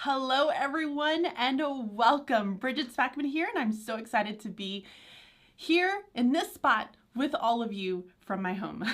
Hello everyone and welcome. Bridget Spackman here, and I'm so excited to be here in this spot with all of you from my home.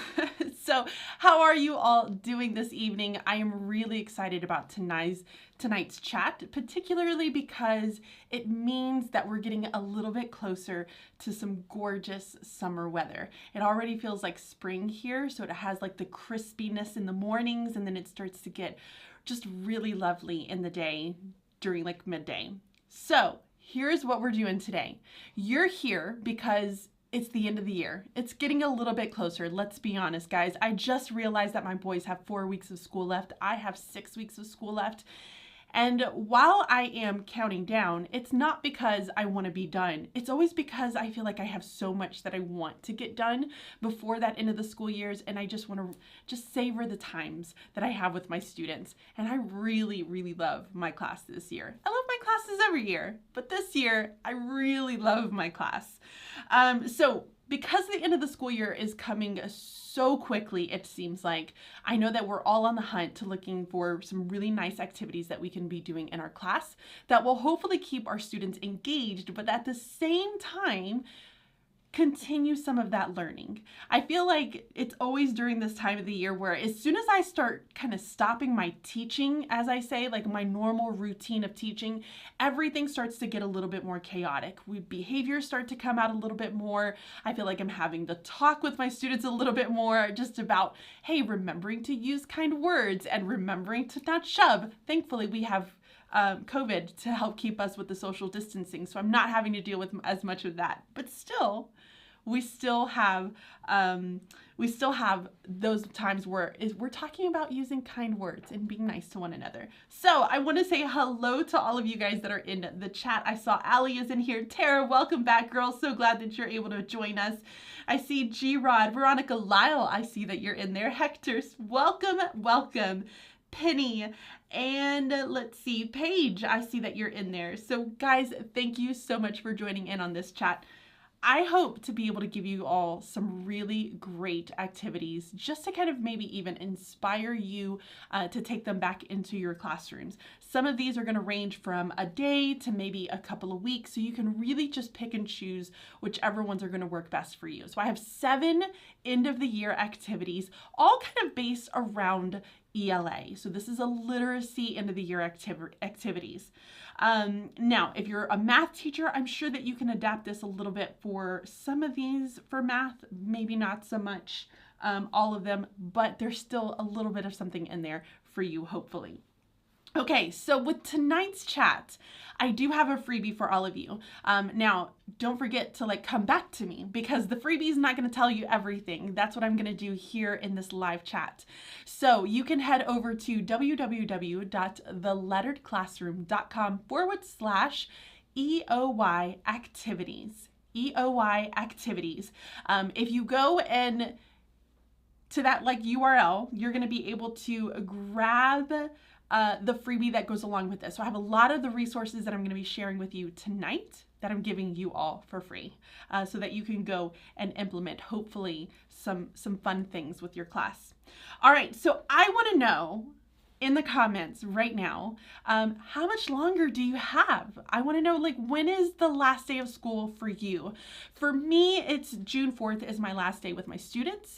So how are you all doing this evening? I am really excited about tonight's chat, particularly because it means that we're getting a little bit closer to some gorgeous summer weather. It already feels like spring here, so it has like the crispiness in the mornings, and then it starts to get just really lovely in the day during like midday. So here's what we're doing today. You're here because it's the end of the year. It's getting a little bit closer. Let's be honest, guys. I just realized that my boys have 4 weeks of school left. I have 6 weeks of school left. And while I am counting down, it's not because I want to be done. It's always because I feel like I have so much that I want to get done before that end of the school years, and I just want to just savor the times that I have with my students. And I really, really love my class this year. I love my classes every year, but this year I really love my class. So because the end of the school year is coming so quickly, it seems like, I know that we're all on the hunt to looking for some really nice activities that we can be doing in our class that will hopefully keep our students engaged, but at the same time, continue some of that learning. I feel like it's always during this time of the year where as soon as I start kind of stopping my teaching, as I say, like my normal routine of teaching, everything starts to get a little bit more chaotic. Behaviors start to come out a little bit more. I feel like I'm having to talk with my students a little bit more just about, hey, remembering to use kind words and remembering to not shove. Thankfully, we have COVID to help keep us with the social distancing, so I'm not having to deal with as much of that. But still, we still have those times where we're talking about using kind words and being nice to one another. So I want to say hello to all of you guys that are in the chat. I saw Allie is in here. Tara, welcome back, girl. So glad that you're able to join us. I see G-Rod, Veronica Lyle. I see that you're in there. Hector, welcome, welcome. Penny, and let's see, Paige, I see that you're in there. So guys, thank you so much for joining in on this chat. I hope to be able to give you all some really great activities just to kind of maybe even inspire you to take them back into your classrooms. Some of these are going to range from a day to maybe a couple of weeks, so you can really just pick and choose whichever ones are going to work best for you. So I have 7 end of the year activities, all kind of based around ELA. So this is a literacy end of the year activities. Now, if you're a math teacher, I'm sure that you can adapt this a little bit for some of these for math, maybe not so much all of them, but there's still a little bit of something in there for you, hopefully. Okay, so with tonight's chat, I do have a freebie for all of you. Now, don't forget to come back to me because the freebie is not going to tell you everything. That's what I'm going to do here in this live chat. So you can head over to www.theletteredclassroom.com/EOY activities. EOY activities. If you go and to that URL, you're going to be able to grab the freebie that goes along with this. So I have a lot of the resources that I'm going to be sharing with you tonight that I'm giving you all for free so that you can go and implement hopefully some fun things with your class. All right, so I want to know in the comments right now, how much longer do you have? I want to know when is the last day of school for you? For me, it's June 4th is my last day with my students.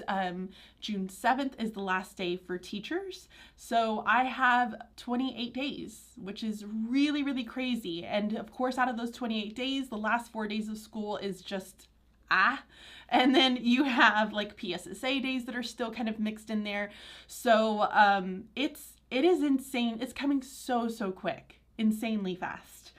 June 7th is the last day for teachers. So I have 28 days, which is really, really crazy. And of course, out of those 28 days, the last 4 days of school is just and then you have PSSA days that are still kind of mixed in there. So it is insane. It's coming so quick, insanely fast.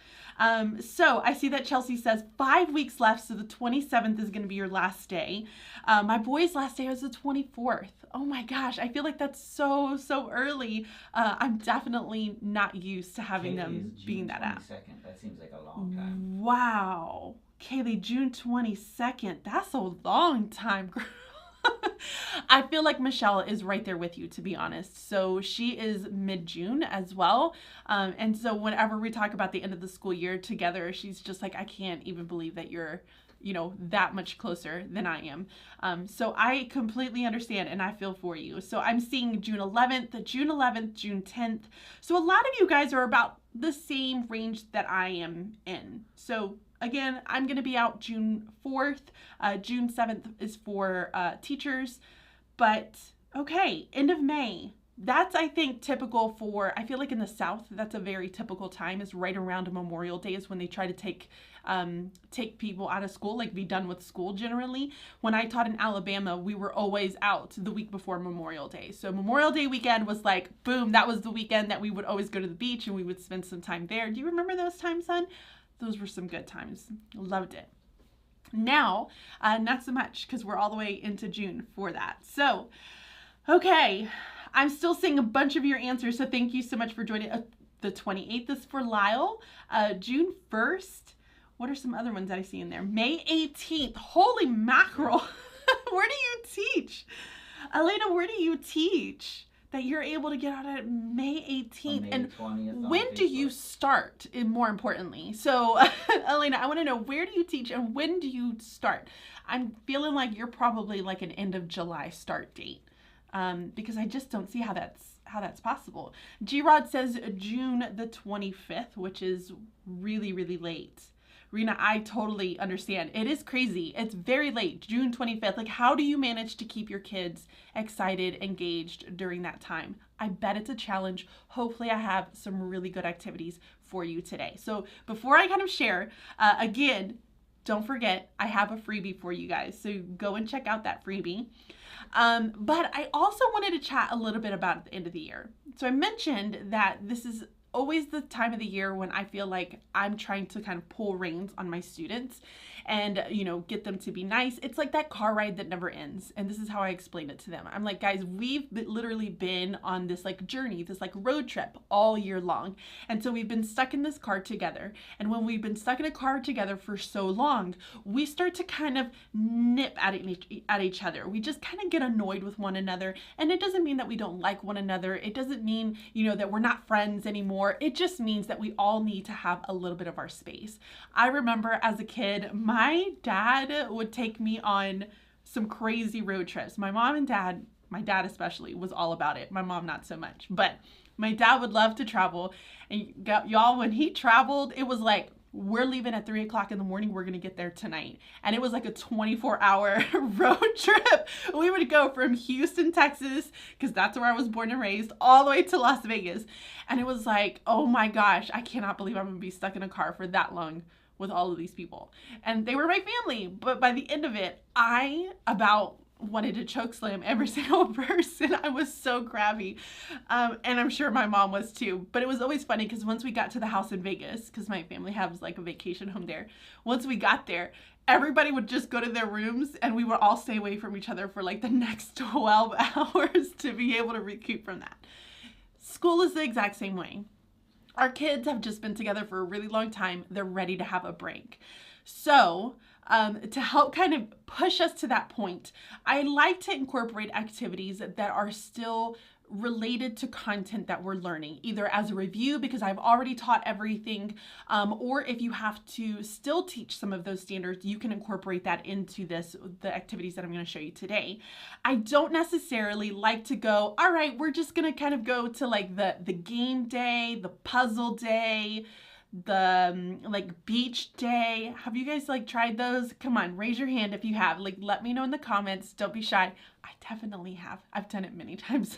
So I see that Chelsea says 5 weeks left, so the 27th is going to be your last day. My boy's last day was the 24th. Oh my gosh, I feel like that's so early. I'm definitely not used to having them being that out. That seems like a long time. Wow. Kaylee, June 22nd. That's a long time, girl. I feel like Michelle is right there with you, to be honest. So she is mid-June as well. And so whenever we talk about the end of the school year together, she's just like, I can't even believe that you're, that much closer than I am. So I completely understand and I feel for you. So I'm seeing June 11th, June 10th. So a lot of you guys are about the same range that I am in. So again, I'm going to be out June 4th. June 7th is for teachers. But okay, end of May. That's, I think, typical for, I feel like in the South, that's a very typical time, is right around Memorial Day is when they try to take people out of school, like be done with school generally. When I taught in Alabama, we were always out the week before Memorial Day. So Memorial Day weekend was like, boom, that was the weekend that we would always go to the beach and we would spend some time there. Do you remember those times, son? Those were some good times. Loved it. Now, not so much because we're all the way into June for that. So, okay. I'm still seeing a bunch of your answers, so thank you so much for joining. The 28th is for Lyle. June 1st. What are some other ones that I see in there? May 18th. Holy mackerel. Where do you teach? Elena, where do you teach? That you're able to get out at May 18th. May and 20th when do you start, more importantly? So, Elena, I want to know, where do you teach and when do you start? I'm feeling like you're probably like an end of July start date. Because I just don't see how that's possible. G-Rod says June the 25th, which is really, really late. Rena, I totally understand. It is crazy. It's very late, June 25th. Like, how do you manage to keep your kids excited, engaged during that time? I bet it's a challenge. Hopefully I have some really good activities for you today. So before I kind of share, again, don't forget, I have a freebie for you guys. So go and check out that freebie. But I also wanted to chat a little bit about at the end of the year. So I mentioned that this is always the time of the year when I feel like I'm trying to kind of pull reins on my students and, get them to be nice. It's like that car ride that never ends. And this is how I explain it to them. I'm like, guys, we've literally been on this like journey, this like road trip all year long. And so we've been stuck in this car together. And when we've been stuck in a car together for so long, we start to kind of nip at each other. We just kind of get annoyed with one another. And it doesn't mean that we don't like one another. It doesn't mean, that we're not friends anymore. It just means that we all need to have a little bit of our space. I remember as a kid, my dad would take me on some crazy road trips. My mom and dad, my dad especially, was all about it. My mom, not so much. But my dad would love to travel. And y'all, when he traveled, it was like, we're leaving at 3 o'clock in the morning. We're going to get there tonight. And it was like a 24-hour road trip. We would go from Houston, Texas, because that's where I was born and raised, all the way to Las Vegas. And it was like, oh my gosh, I cannot believe I'm going to be stuck in a car for that long with all of these people. And they were my family. But by the end of it, I about wanted to choke slam every single person. I was so crabby. And I'm sure my mom was too. But it was always funny because once we got to the house in Vegas, because my family has like a vacation home there, once we got there, everybody would just go to their rooms and we would all stay away from each other for like the next 12 hours to be able to recoup from that. School is the exact same way. Our kids have just been together for a really long time. They're ready to have a break. So to help kind of push us to that point, I like to incorporate activities that are still related to content that we're learning, either as a review because I've already taught everything, or if you have to still teach some of those standards, you can incorporate that into the activities that I'm going to show you today. I don't necessarily like to go, all right, we're just going to kind of go to like the game day, the puzzle day, the like beach day. Have you guys like tried those? Come on, raise your hand if you have. Like, let me know in the comments. Don't be shy. I definitely have. I've done it many times.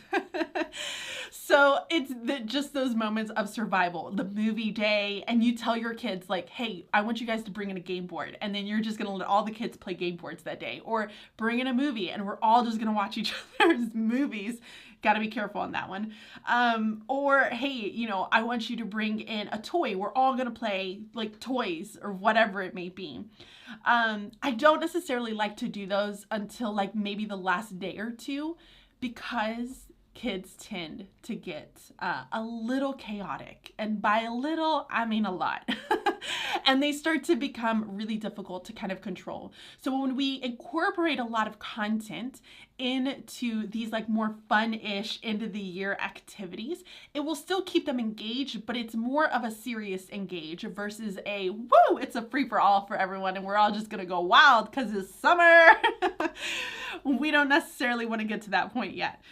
So it's just those moments of survival, the movie day, and you tell your kids like, hey, I want you guys to bring in a game board, and then you're just gonna let all the kids play game boards that day, or bring in a movie and we're all just gonna watch each other's movies. Got to be careful on that one. Or, hey, I want you to bring in a toy. We're all going to play like toys or whatever it may be. I don't necessarily like to do those until like maybe the last day or two because kids tend to get a little chaotic. And by a little, I mean a lot. and they start to become really difficult to kind of control. So when we incorporate a lot of content into these like more fun-ish end of the year activities, it will still keep them engaged, but it's more of a serious engage versus a woo, it's a free for all for everyone and we're all just gonna go wild because it's summer. We don't necessarily want to get to that point yet.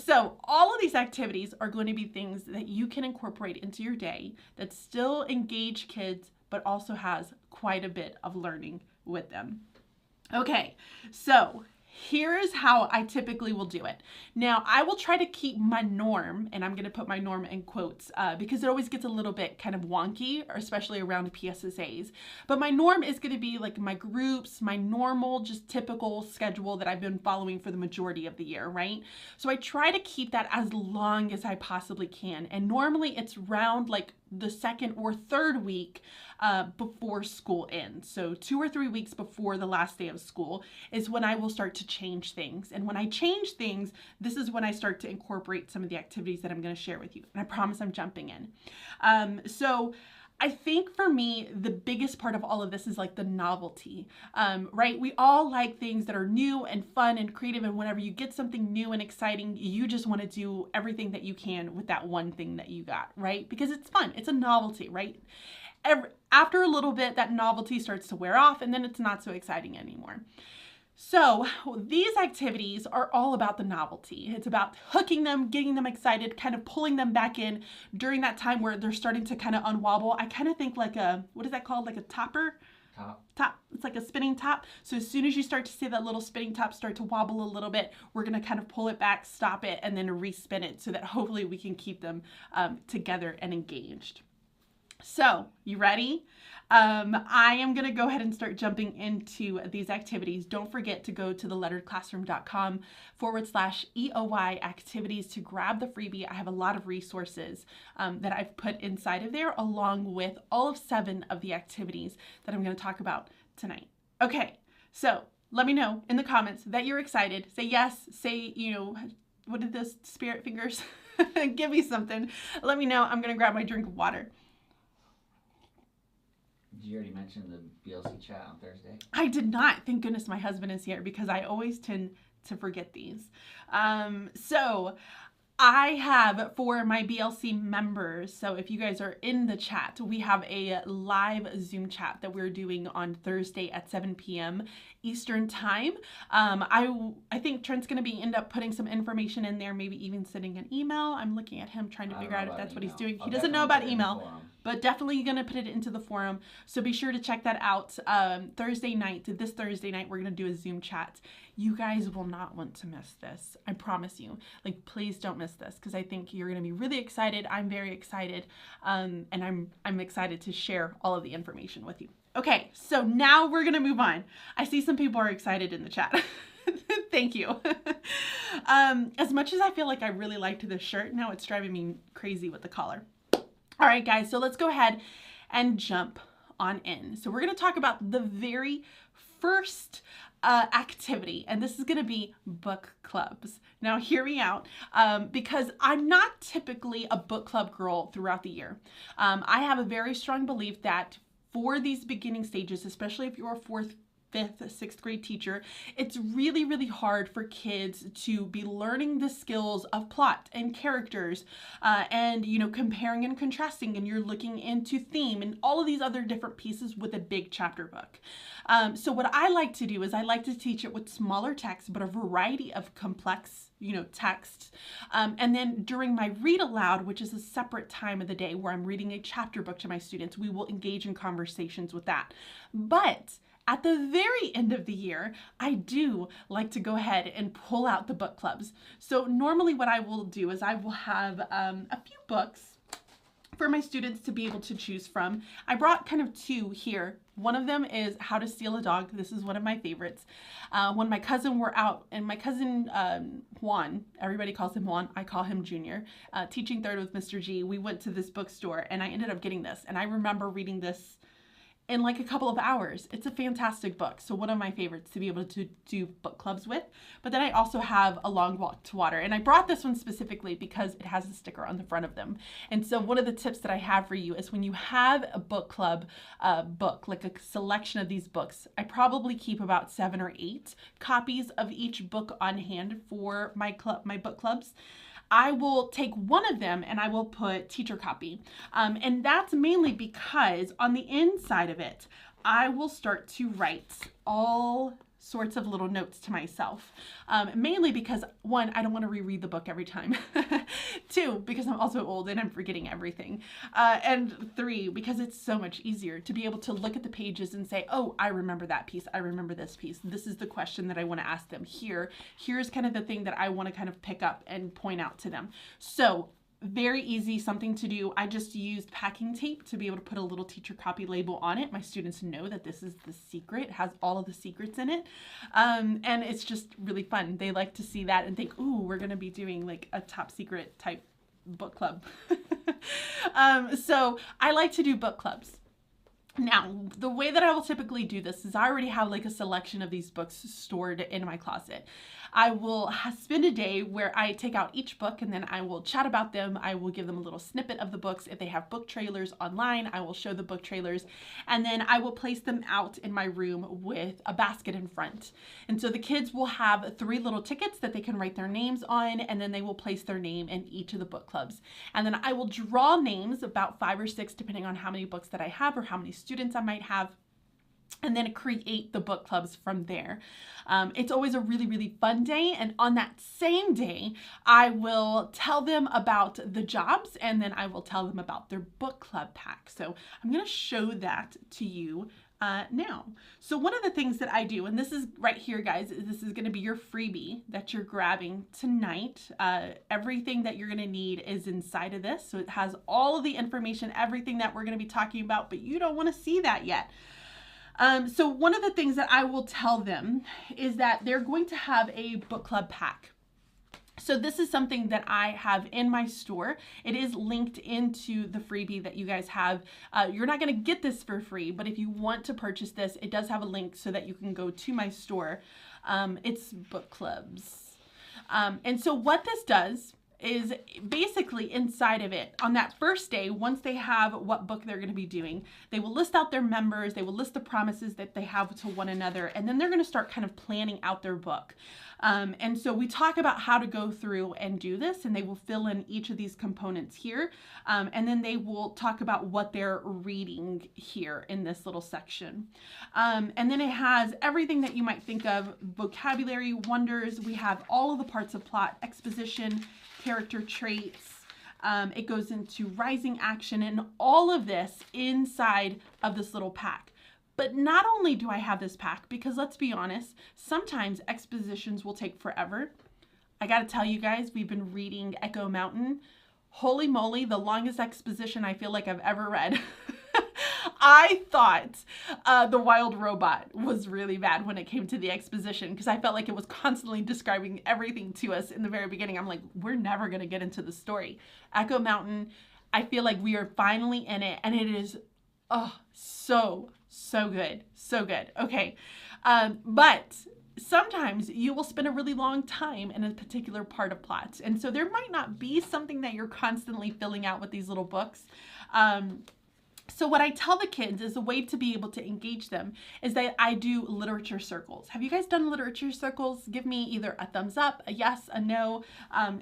So all of these activities are going to be things that you can incorporate into your day that still engage kids, but also has quite a bit of learning with them. Okay, so here's how I typically will do it. Now, I will try to keep my norm, and I'm going to put my norm in quotes because it always gets a little bit kind of wonky, or especially around PSSAs. But my norm is going to be like my groups, my normal, just typical schedule that I've been following for the majority of the year, right? So I try to keep that as long as I possibly can. And normally it's around like the second or third week before school ends. So 2 or 3 weeks before the last day of school is when I will start to change things. And when I change things, this is when I start to incorporate some of the activities that I'm going to share with you. And I promise I'm jumping in. So I think for me, the biggest part of all of this is like the novelty, right? We all like things that are new and fun and creative. And whenever you get something new and exciting, you just want to do everything that you can with that one thing that you got, right? Because it's fun. It's a novelty, right? After a little bit, that novelty starts to wear off and then it's not so exciting anymore. So these activities are all about the novelty. It's about hooking them, getting them excited, kind of pulling them back in during that time where they're starting to kind of unwobble. I kind of think like a, what is that called? Like a topper? Top. It's like a spinning top. So as soon as you start to see that little spinning top start to wobble a little bit, we're going to kind of pull it back, stop it, and then respin it so that hopefully we can keep them together and engaged. So, you ready? I am going to go ahead and start jumping into these activities. Don't forget to go to theletteredclassroom.com/EOY activities to grab the freebie. I have a lot of resources that I've put inside of there, along with all of 7 of the activities that I'm going to talk about tonight. Okay, so let me know in the comments that you're excited. Say yes, say, you know, what did this spirit fingers? Give me something. Let me know. I'm going to grab my drink of water. Did you already mention the BLC chat on Thursday? I did not. Thank goodness my husband is here because I always tend to forget these. So I have for my BLC members, so if you guys are in the chat, we have a live Zoom chat that we're doing on Thursday at 7 p.m. Eastern time. I think Trent's going to end up putting some information in there, maybe even sending an email. I'm looking at him trying to figure out if that's what he's doing. He doesn't know about email, but definitely going to put it into the forum. So be sure to check that out. Thursday night, this Thursday night, we're going to do a Zoom chat. You guys will not want to miss this. I promise you. Like, please don't miss this because I think you're going to be really excited. I'm very excited. And I'm excited to share all of the information with you. Okay, so now we're going to move on. I see some people are excited in the chat. Thank you. As much as I feel like I really liked this shirt, now it's driving me crazy with the collar. All right, guys, so let's go ahead and jump on in. So we're going to talk about the very first activity, and this is going to be book clubs. Now, hear me out, because I'm not typically a book club girl throughout the year. I have a very strong belief that for these beginning stages, especially if you're a 4th, 5th, 6th grade teacher, it's really, really hard for kids to be learning the skills of plot and characters and, you know, comparing and contrasting, and you're looking into theme and all of these other different pieces with a big chapter book. So what I like to do is I like to teach it with smaller text, but a variety of complex, you know, text. And then during my read aloud, which is a separate time of the day where I'm reading a chapter book to my students, we will engage in conversations with that. But at the very end of the year, I do like to go ahead and pull out the book clubs. So normally what I will do is I will have a few books for my students to be able to choose from. I brought kind of 2 here. One of them is How to Steal a Dog. This is one of my favorites. When my cousin were out, and my cousin Juan, everybody calls him Juan, I call him Junior, teaching 3rd with Mr. G, we went to this bookstore and I ended up getting this. And I remember reading this in like a couple of hours. It's a fantastic book. So one of my favorites to be able to do book clubs with. But then I also have A Long Walk to Water. And I brought this one specifically because it has a sticker on the front of them. And so one of the tips that I have for you is when you have a book club book, like a selection of these books, I probably keep about 7 or 8 copies of each book on hand for my book clubs. I will take one of them and I will put teacher copy. And that's mainly because on the inside of it, I will start to write all sorts of little notes to myself. Mainly because 1, I don't want to reread the book every time. 2, because I'm also old and I'm forgetting everything. And 3, because it's so much easier to be able to look at the pages and say, oh, I remember that piece. I remember this piece. This is the question that I want to ask them here. Here's kind of the thing that I want to kind of pick up and point out to them. So very easy, something to do. I just used packing tape to be able to put a little teacher copy label on it. My students know that this is the secret. It has all of the secrets in it. And it's just really fun. They like to see that and think, ooh, we're going to be doing like a top secret type book club. So I like to do book clubs. Now, the way that I will typically do this is I already have like a selection of these books stored in my closet. I will spend a day where I take out each book and then I will chat about them. I will give them a little snippet of the books. If they have book trailers online, I will show the book trailers. And then I will place them out in my room with a basket in front. And so the kids will have 3 little tickets that they can write their names on, and then they will place their name in each of the book clubs. And then I will draw names, about 5 or 6, depending on how many books that I have or how many students I might have, and then create the book clubs from there. It's always a really, really fun day. And on that same day, I will tell them about the jobs, and then I will tell them about their book club pack. So I'm going to show that to you now. So one of the things that I do, and this is right here, guys, this is going to be your freebie that you're grabbing tonight. Everything that you're going to need is inside of this. So it has all of the information, everything that we're going to be talking about, but you don't want to see that yet. So one of the things that I will tell them is that they're going to have a book club pack. So this is something that I have in my store. It is linked into the freebie that you guys have. You're not going to get this for free, but if you want to purchase this, it does have a link so that you can go to my store. It's book clubs. And so what this does is basically inside of it, on that first day, once they have what book they're going to be doing, they will list out their members, they will list the promises that they have to one another, and then they're going to start kind of planning out their book. And so we talk about how to go through and do this, and they will fill in each of these components here, and then they will talk about what they're reading here in this little section. And then it has everything that you might think of: vocabulary, wonders. We have all of the parts of plot, exposition, character traits. It goes into rising action, and all of this inside of this little pack. But not only do I have this pack, because let's be honest, sometimes expositions will take forever. I gotta tell you guys, we've been reading Echo Mountain. Holy moly, the longest exposition I feel like I've ever read. I thought The Wild Robot was really bad when it came to the exposition, because I felt like it was constantly describing everything to us in the very beginning. I'm like, we're never going to get into the story. Echo Mountain, I feel like we are finally in it, and it is so good. So good. Okay. But sometimes you will spend a really long time in a particular part of plot. And so there might not be something that you're constantly filling out with these little books. So what I tell the kids is a way to be able to engage them is that I do literature circles. Have you guys done literature circles? Give me either a thumbs up, a yes, a no,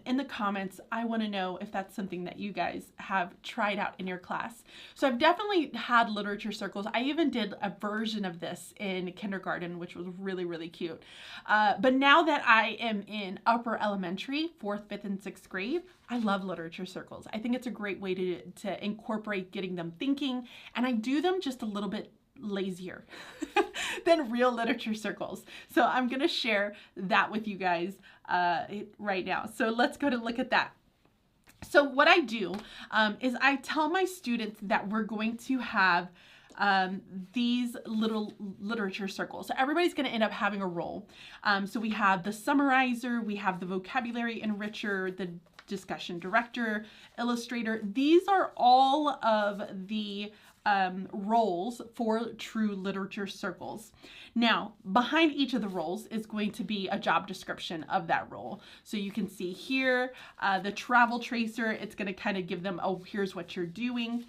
in the comments. I want to know if that's something that you guys have tried out in your class. So I've definitely had literature circles. I even did a version of this in kindergarten, which was really, really cute. But now that I am in upper elementary, 4th, 5th, and 6th grade, I love literature circles. I think it's a great way to incorporate getting them thinking, and I do them just a little bit lazier than real literature circles. So I'm going to share that with you guys right now. So let's go to look at that. So what I do is I tell my students that we're going to have these little literature circles. So everybody's going to end up having a role. So we have the summarizer, we have the vocabulary enricher, the discussion director, illustrator. These are all of the roles for true literature circles. Now, behind each of the roles is going to be a job description of that role. So you can see here, the travel tracer, it's going to kind of give them, oh, here's what you're doing.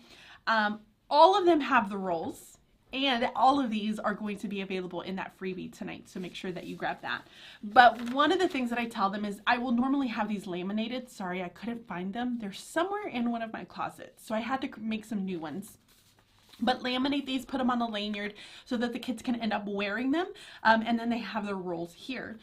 All of them have the roles, and all of these are going to be available in that freebie tonight, so make sure that you grab that. But one of the things that I tell them is I will normally have these laminated. Sorry, I couldn't find them. They're somewhere in one of my closets, so I had to make some new ones. But laminate these, put them on a lanyard so that the kids can end up wearing them, and then they have their roles here.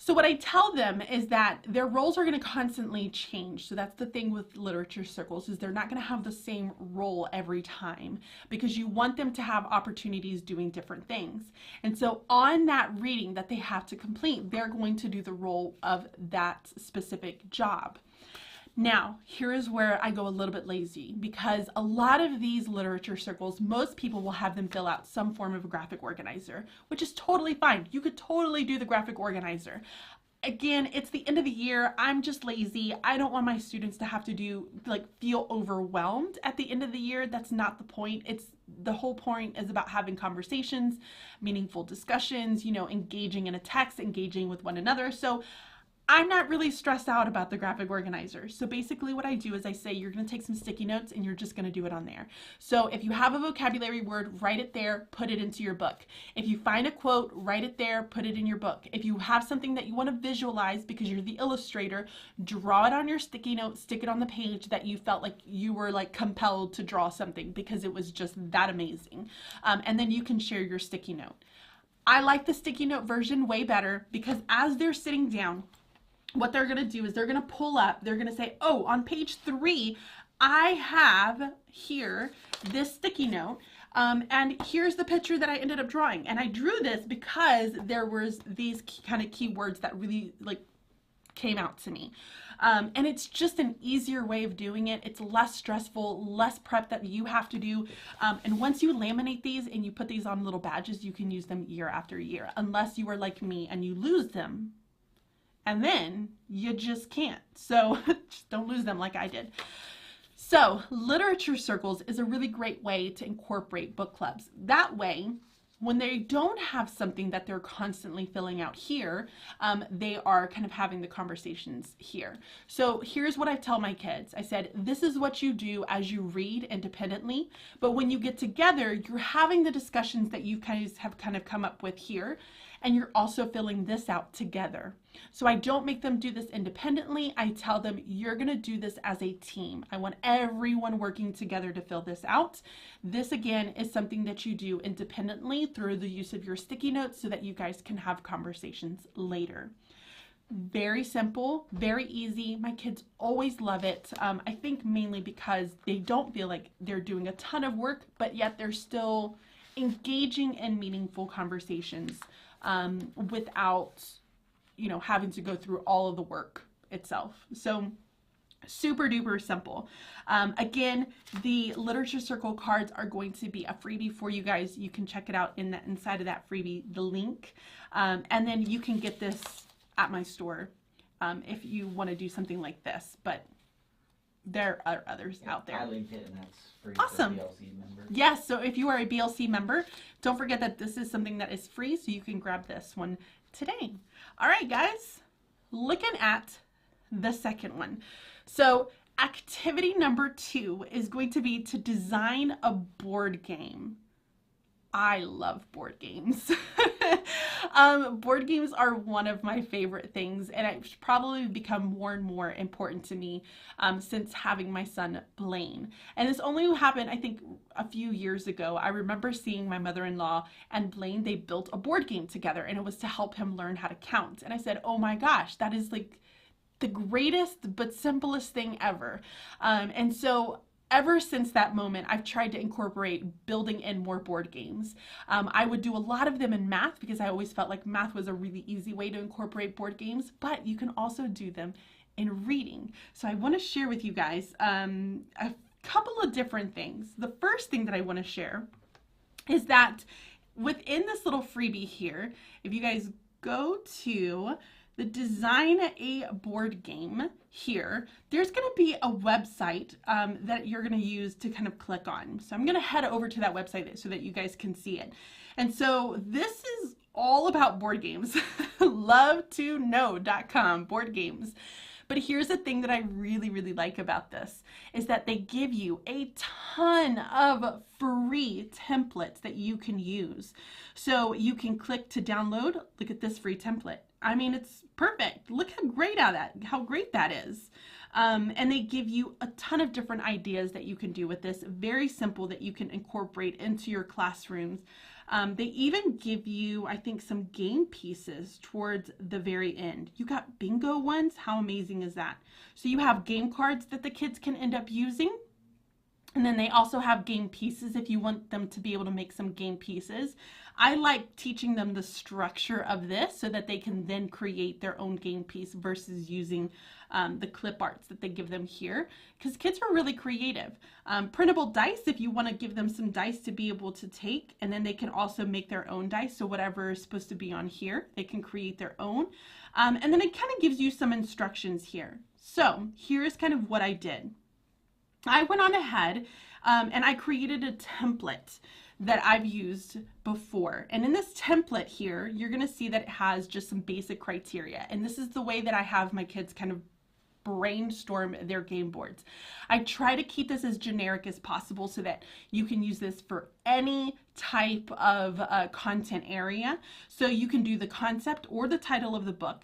So what I tell them is that their roles are going to constantly change. So that's the thing with literature circles, is they're not going to have the same role every time, because you want them to have opportunities doing different things. And so on that reading that they have to complete, they're going to do the role of that specific job. Now, here is where I go a little bit lazy, because a lot of these literature circles, most people will have them fill out some form of a graphic organizer, which is totally fine. You could totally do the graphic organizer. Again, it's the end of the year. I'm just lazy. I don't want my students to have to feel overwhelmed at the end of the year. That's not the point. The whole point is about having conversations, meaningful discussions, engaging in a text, engaging with one another. So I'm not really stressed out about the graphic organizer. So basically what I do is I say, you're going to take some sticky notes and you're just going to do it on there. So if you have a vocabulary word, write it there, put it into your book. If you find a quote, write it there, put it in your book. If you have something that you want to visualize because you're the illustrator, draw it on your sticky note, stick it on the page that you felt like you were compelled to draw something because it was just that amazing. And then you can share your sticky note. I like the sticky note version way better, because as they're sitting down, what they're going to do is they're going to pull up, they're going to say, oh, on page 3, I have here this sticky note, and here's the picture that I ended up drawing. And I drew this because there was these kind of keywords that really came out to me. And it's just an easier way of doing it. It's less stressful, less prep that you have to do. And once you laminate these and you put these on little badges, you can use them year after year, unless you are like me and you lose them. And then you just can't. So just don't lose them like I did. So literature circles is a really great way to incorporate book clubs. That way, when they don't have something that they're constantly filling out here, they are kind of having the conversations here. So here's what I tell my kids. I said, this is what you do as you read independently, but when you get together, you're having the discussions that you guys have kind of come up with here, and you're also filling this out together. So I don't make them do this independently. I tell them, you're going to do this as a team. I want everyone working together to fill this out. This, again, is something that you do independently through the use of your sticky notes so that you guys can have conversations later. Very simple, very easy. My kids always love it. I think mainly because they don't feel like they're doing a ton of work, but yet they're still engaging in meaningful conversations without having to go through all of the work itself. So super duper simple. Again, the literature circle cards are going to be a freebie for you guys. You can check it out inside of that freebie, the link. And then you can get this at my store if you want to do something like this, but there are others out there. I linked it, and that's free. Awesome. For BLC member. Yes, so if you are a BLC member, don't forget that this is something that is free, so you can grab this one today. All right, guys, looking at the second one. So activity number 2 is going to be to design a board game. I love board games. Board games are one of my favorite things, and it's probably become more and more important to me since having my son Blaine. And this only happened, I think, a few years ago. I remember seeing my mother-in-law and Blaine, they built a board game together, and it was to help him learn how to count. And I said, oh my gosh, that is the greatest but simplest thing ever. And so ever since that moment, I've tried to incorporate building in more board games. I would do a lot of them in math because I always felt like math was a really easy way to incorporate board games, but you can also do them in reading. So I want to share with you guys a couple of different things. The first thing that I want to share is that within this little freebie here, if you guys go to the design a board game here, there's going to be a website that you're going to use to kind of click on. So I'm going to head over to that website so that you guys can see it. And so this is all about board games. Love2know.com, board games. But here's the thing that I really, really like about this is that they give you a ton of free templates that you can use. So you can click to download. Look at this free template. I mean, it's perfect. Look how great that is. And they give you a ton of different ideas that you can do with this. Very simple that you can incorporate into your classrooms. They even give you, I think, some game pieces towards the very end. You got bingo ones. How amazing is that? So you have game cards that the kids can end up using. And then they also have game pieces if you want them to be able to make some game pieces. I like teaching them the structure of this so that they can then create their own game piece versus using the clip arts that they give them here, because kids are really creative. Printable dice, if you want to give them some dice to be able to take, and then they can also make their own dice. So whatever is supposed to be on here, they can create their own. And then it kind of gives you some instructions here. So here's kind of what I did. I went on ahead and I created a template that I've used before. And in this template here, you're going to see that it has just some basic criteria. And this is the way that I have my kids kind of brainstorm their game boards. I try to keep this as generic as possible so that you can use this for any type of content area. So you can do the concept or the title of the book,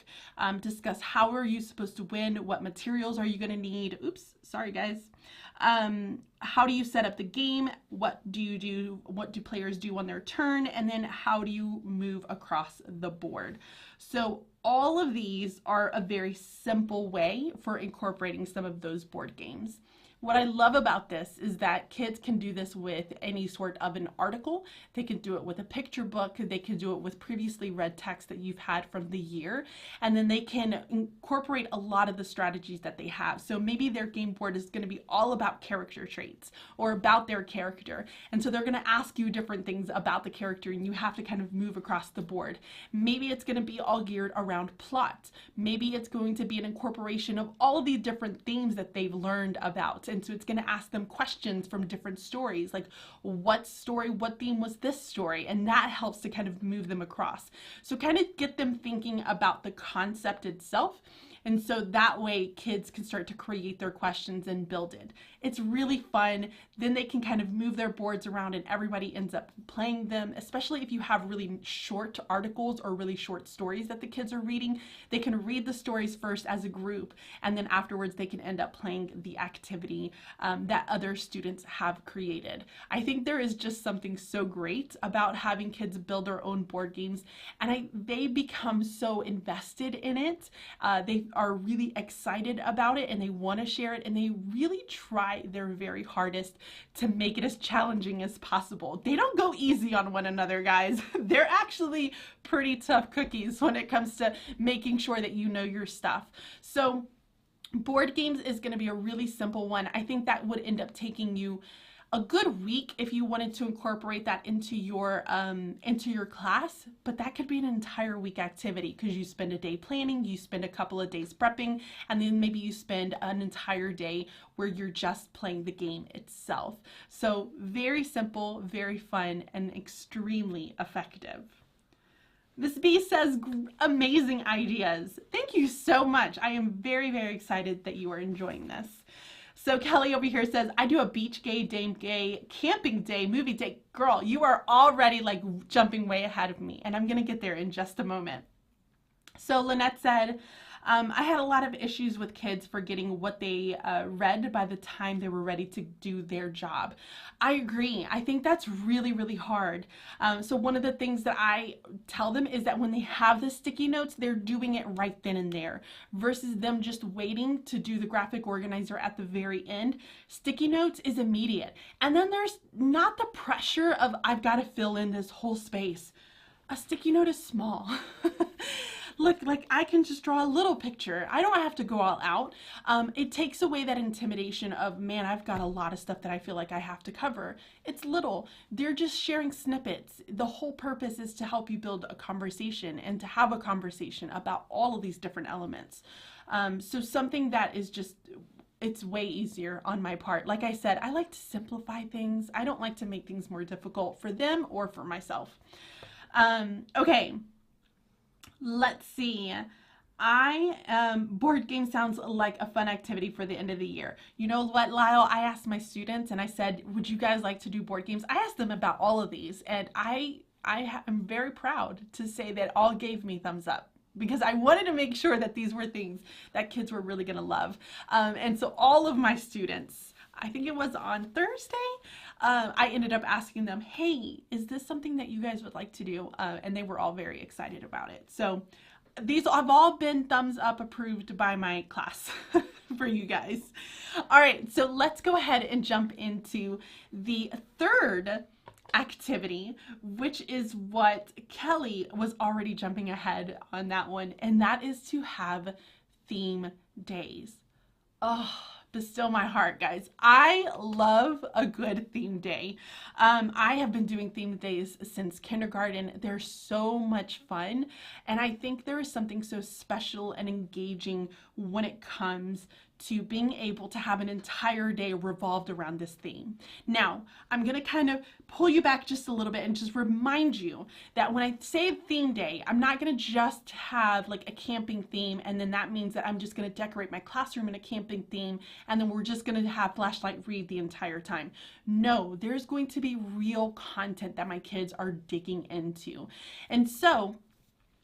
discuss how are you supposed to win, what materials are you going to need, oops, sorry guys, how do you set up the game, what do players do on their turn, and then how do you move across the board. So all of these are a very simple way for incorporating some of those board games. What I love about this is that kids can do this with any sort of an article. They can do it with a picture book. They can do it with previously read text that you've had from the year. And then they can incorporate a lot of the strategies that they have. So maybe their game board is going to be all about character traits or about their character. And so they're going to ask you different things about the character and you have to kind of move across the board. Maybe it's going to be all geared around plot. Maybe it's going to be an incorporation of all of these different themes that they've learned about. And so it's going to ask them questions from different stories, like what theme was this story? And that helps to kind of move them across. So kind of get them thinking about the concept itself. And so that way kids can start to create their questions and build it. It's really fun. Then they can kind of move their boards around and everybody ends up playing them, especially if you have really short articles or really short stories that the kids are reading. They can read the stories first as a group, and then afterwards they can end up playing the activity that other students have created. I think there is just something so great about having kids build their own board games, and they become so invested in it. They are really excited about it and they want to share it, and they really try their very hardest to make it as challenging as possible. They don't go easy on one another, guys. They're actually pretty tough cookies when it comes to making sure that you know your stuff. So board games is going to be a really simple one. I think that would end up taking you a good week if you wanted to incorporate that into your class, but that could be an entire week activity because you spend a day planning, you spend a couple of days prepping, and then maybe you spend an entire day where you're just playing the game itself. So very simple, very fun, and extremely effective. Miss B says, amazing ideas. Thank you so much. I am very, very excited that you are enjoying this. So Kelly over here says, I do a beach day, dame day, camping day, movie day. Girl, you are already like jumping way ahead of me, and I'm going to get there in just a moment. So Lynette said, I had a lot of issues with kids forgetting what they read by the time they were ready to do their job. I agree. I think that's really, really hard. So one of the things that I tell them is that when they have the sticky notes, they're doing it right then and there versus them just waiting to do the graphic organizer at the very end. Sticky notes is immediate. And then there's not the pressure of I've got to fill in this whole space. A sticky note is small. look, like I can just draw a little picture. I don't have to go all out. It takes away that intimidation of, man, I've got a lot of stuff that I feel like I have to cover. It's little. They're just sharing snippets. The whole purpose is to help you build a conversation and to have a conversation about all of these different elements. So something that is just, it's way easier on my part. Like I said, I like to simplify things. I don't like to make things more difficult for them or for myself. Okay, let's see. Board game sounds like a fun activity for the end of the year. You know what, Lyle? I asked my students and I said, would you guys like to do board games? I asked them about all of these, and I am very proud to say that all gave me thumbs up, because I wanted to make sure that these were things that kids were really going to love. And so all of my students, I think it was on Thursday, I ended up asking them, hey, is this something that you guys would like to do? And they were all very excited about it. So these have all been thumbs up approved by my class for you guys. All right, so let's go ahead and jump into the third activity, which is what Kelly was already jumping ahead on that one, and that is to have theme days. Oh, still my heart, guys. I love a good theme day. I have been doing theme days since kindergarten. They're so much fun, and I think there is something so special and engaging when it comes to being able to have an entire day revolved around this theme. Now, I'm going to kind of pull you back just a little bit and just remind you that when I say theme day, I'm not going to just have like a camping theme, and then that means that I'm just going to decorate my classroom in a camping theme, and then we're just going to have flashlight read the entire time. No, there's going to be real content that my kids are digging into. And so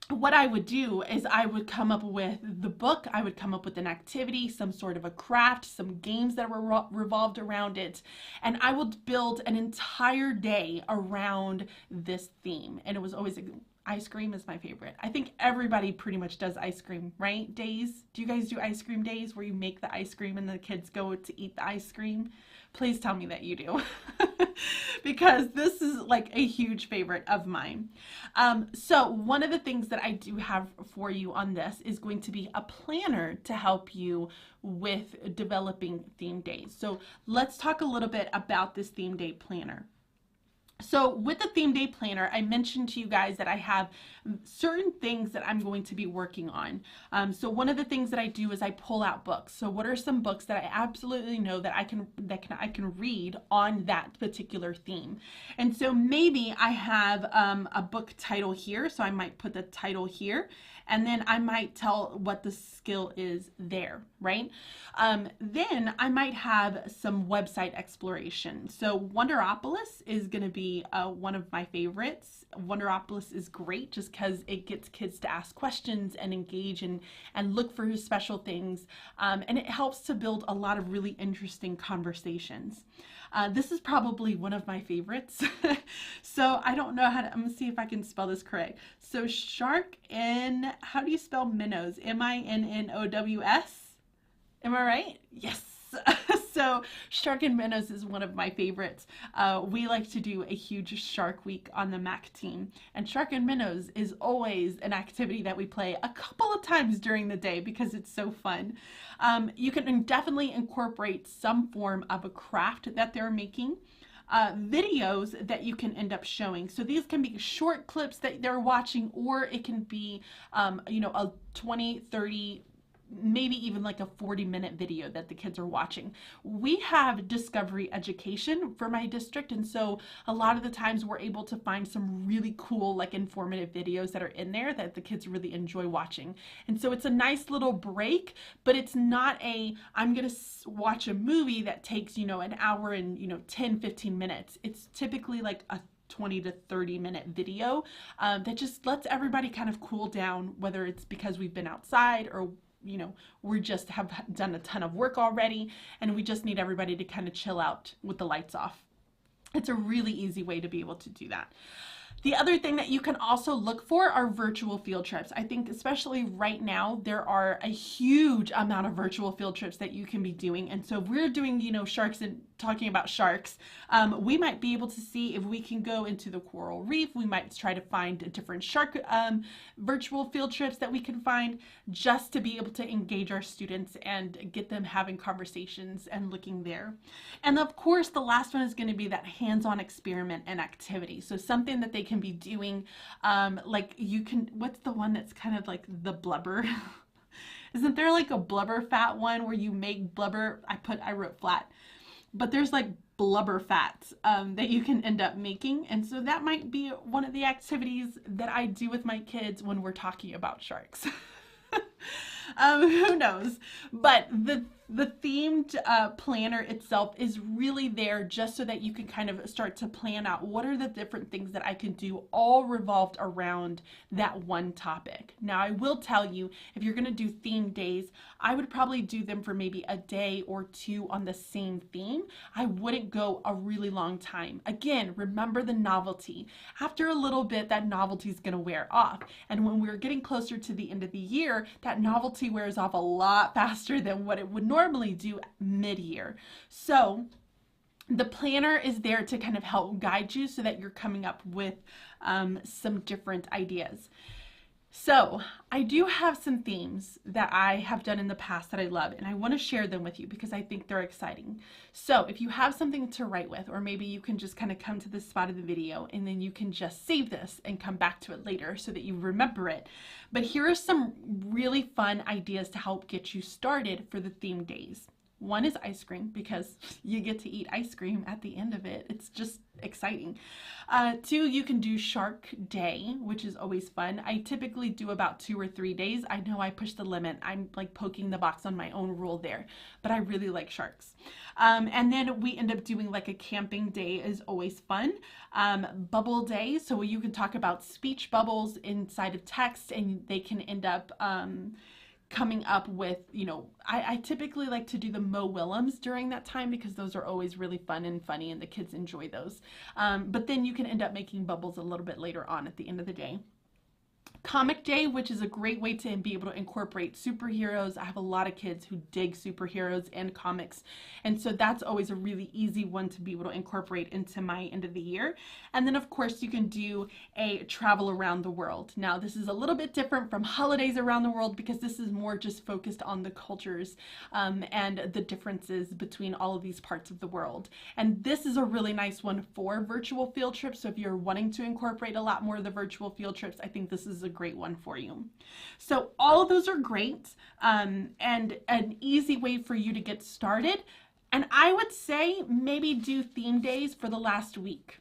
what I would do is I would come up with the book, I would come up with an activity, some sort of a craft, some games that were revolved around it, and I would build an entire day around this theme. And it was always ice cream is my favorite. I think everybody pretty much does ice cream, right? Days. Do you guys do ice cream days where you make the ice cream and the kids go to eat the ice cream? Please tell me that you do. Because this is like a huge favorite of mine. So one of the things that I do have for you on this is going to be a planner to help you with developing theme days. So let's talk a little bit about this theme day planner. So with the theme day planner, I mentioned to you guys that I have certain things that I'm going to be working on. So one of the things that I do is I pull out books. So what are some books that I absolutely know that I can read on that particular theme? And so maybe I have a book title here, so I might put the title here, and then I might tell what the skill is there, right? Then I might have some website exploration. So Wonderopolis is going to be one of my favorites. Wonderopolis is great just because it gets kids to ask questions and engage and look for special things. And it helps to build a lot of really interesting conversations. This is probably one of my favorites. So I don't know how to, I'm gonna see if I can spell this correct. So how do you spell minnows? M-I-N-N-O-W-S? Am I right? Yes. So Shark and Minnows is one of my favorites. We like to do a huge Shark Week on the MAC team, and Shark and Minnows is always an activity that we play a couple of times during the day because it's so fun. You can definitely incorporate some form of a craft that they're making. Videos that you can end up showing. So these can be short clips that they're watching, or it can be, a 20, 30, maybe even like a 40-minute video that the kids are watching. We have discovery education for my district, and so a lot of the times we're able to find some really cool, like informative videos that are in there that the kids really enjoy watching. And so it's a nice little break, but it's not I'm gonna watch a movie that takes, an hour and, 10, 15 minutes. It's typically like a 20 to 30 minute video that just lets everybody kind of cool down, whether it's because we've been outside or we just have done a ton of work already and we just need everybody to kind of chill out with the lights off. It's a really easy way to be able to do that. The other thing that you can also look for are virtual field trips. I think especially right now, there are a huge amount of virtual field trips that you can be doing. And so if we're doing, sharks and talking about sharks, we might be able to see if we can go into the coral reef. We might try to find different shark virtual field trips that we can find, just to be able to engage our students and get them having conversations and looking there. And of course, the last one is going to be that hands-on experiment and activity. So something that they can be doing, like you can, what's the one that's kind of like the blubber? Isn't there like a blubber fat one where you make blubber? I wrote flat, but there's like blubber fats that you can end up making. And so that might be one of the activities that I do with my kids when we're talking about sharks. Who knows? But the themed planner itself is really there just so that you can kind of start to plan out what are the different things that I can do, all revolved around that one topic. Now, I will tell you, if you're going to do theme days, I would probably do them for maybe a day or two on the same theme. I wouldn't go a really long time. Again, remember the novelty. After a little bit, that novelty is going to wear off. And when we're getting closer to the end of the year, that novelty wears off a lot faster than what it would normally do mid-year. So the planner is there to kind of help guide you so that you're coming up with some different ideas. So I do have some themes that I have done in the past that I love, and I want to share them with you because I think they're exciting. So if you have something to write with, or maybe you can just kind of come to this spot of the video and then you can just save this and come back to it later so that you remember it. But here are some really fun ideas to help get you started for the theme days. One is ice cream, because you get to eat ice cream at the end of it. It's just exciting. Two, you can do Shark Day, which is always fun. I typically do about 2 or 3 days. I know I pushed the limit. I'm like poking the box on my own rule there, but I really like sharks. And then we end up doing like a camping day is always fun. Bubble Day, so you can talk about speech bubbles inside of text, and they can end up coming up with, you know, I typically like to do the Mo Willems during that time because those are always really fun and funny and the kids enjoy those. But then you can end up making bubbles a little bit later on at the end of the day. Comic Day, which is a great way to be able to incorporate superheroes. I have a lot of kids who dig superheroes and comics, and so that's always a really easy one to be able to incorporate into my end of the year. And then of course you can do a travel around the world. Now this is a little bit different from holidays around the world because this is more just focused on the cultures and the differences between all of these parts of the world. And this is a really nice one for virtual field trips. So if you're wanting to incorporate a lot more of the virtual field trips, I think this is a great one for you. So all of those are great and an easy way for you to get started. And I would say maybe do theme days for the last week.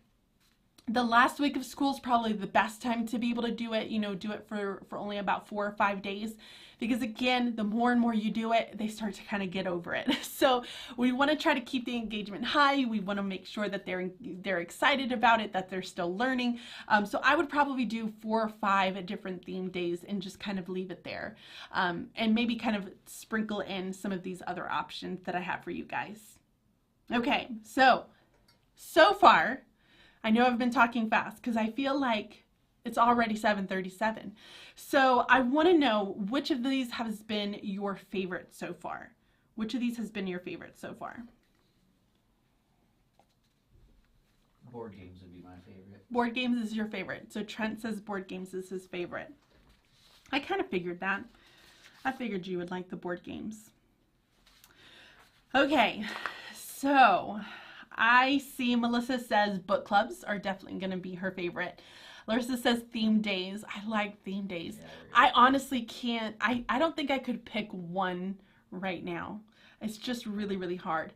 The last week of school is probably the best time to be able to do it, you know, do it for only about 4 or 5 days. Because again, the more and more you do it, they start to kind of get over it. So we want to try to keep the engagement high. We want to make sure that they're excited about it, that they're still learning. So I would probably do 4 or 5 different theme days and just kind of leave it there. And maybe kind of sprinkle in some of these other options that I have for you guys. Okay, so far, I know I've been talking fast because I feel like it's already 7:37. So I want to know which of these has been your favorite so far. Which of these has been your favorite so far? Board games would be my favorite. Board games is your favorite. So Trent says board games is his favorite. I kind of figured that. I figured you would like the board games. Okay, so I see Melissa says book clubs are definitely going to be her favorite. Larissa says theme days. I like theme days. Yeah, I honestly can't. I don't think I could pick one right now. It's just really, really hard.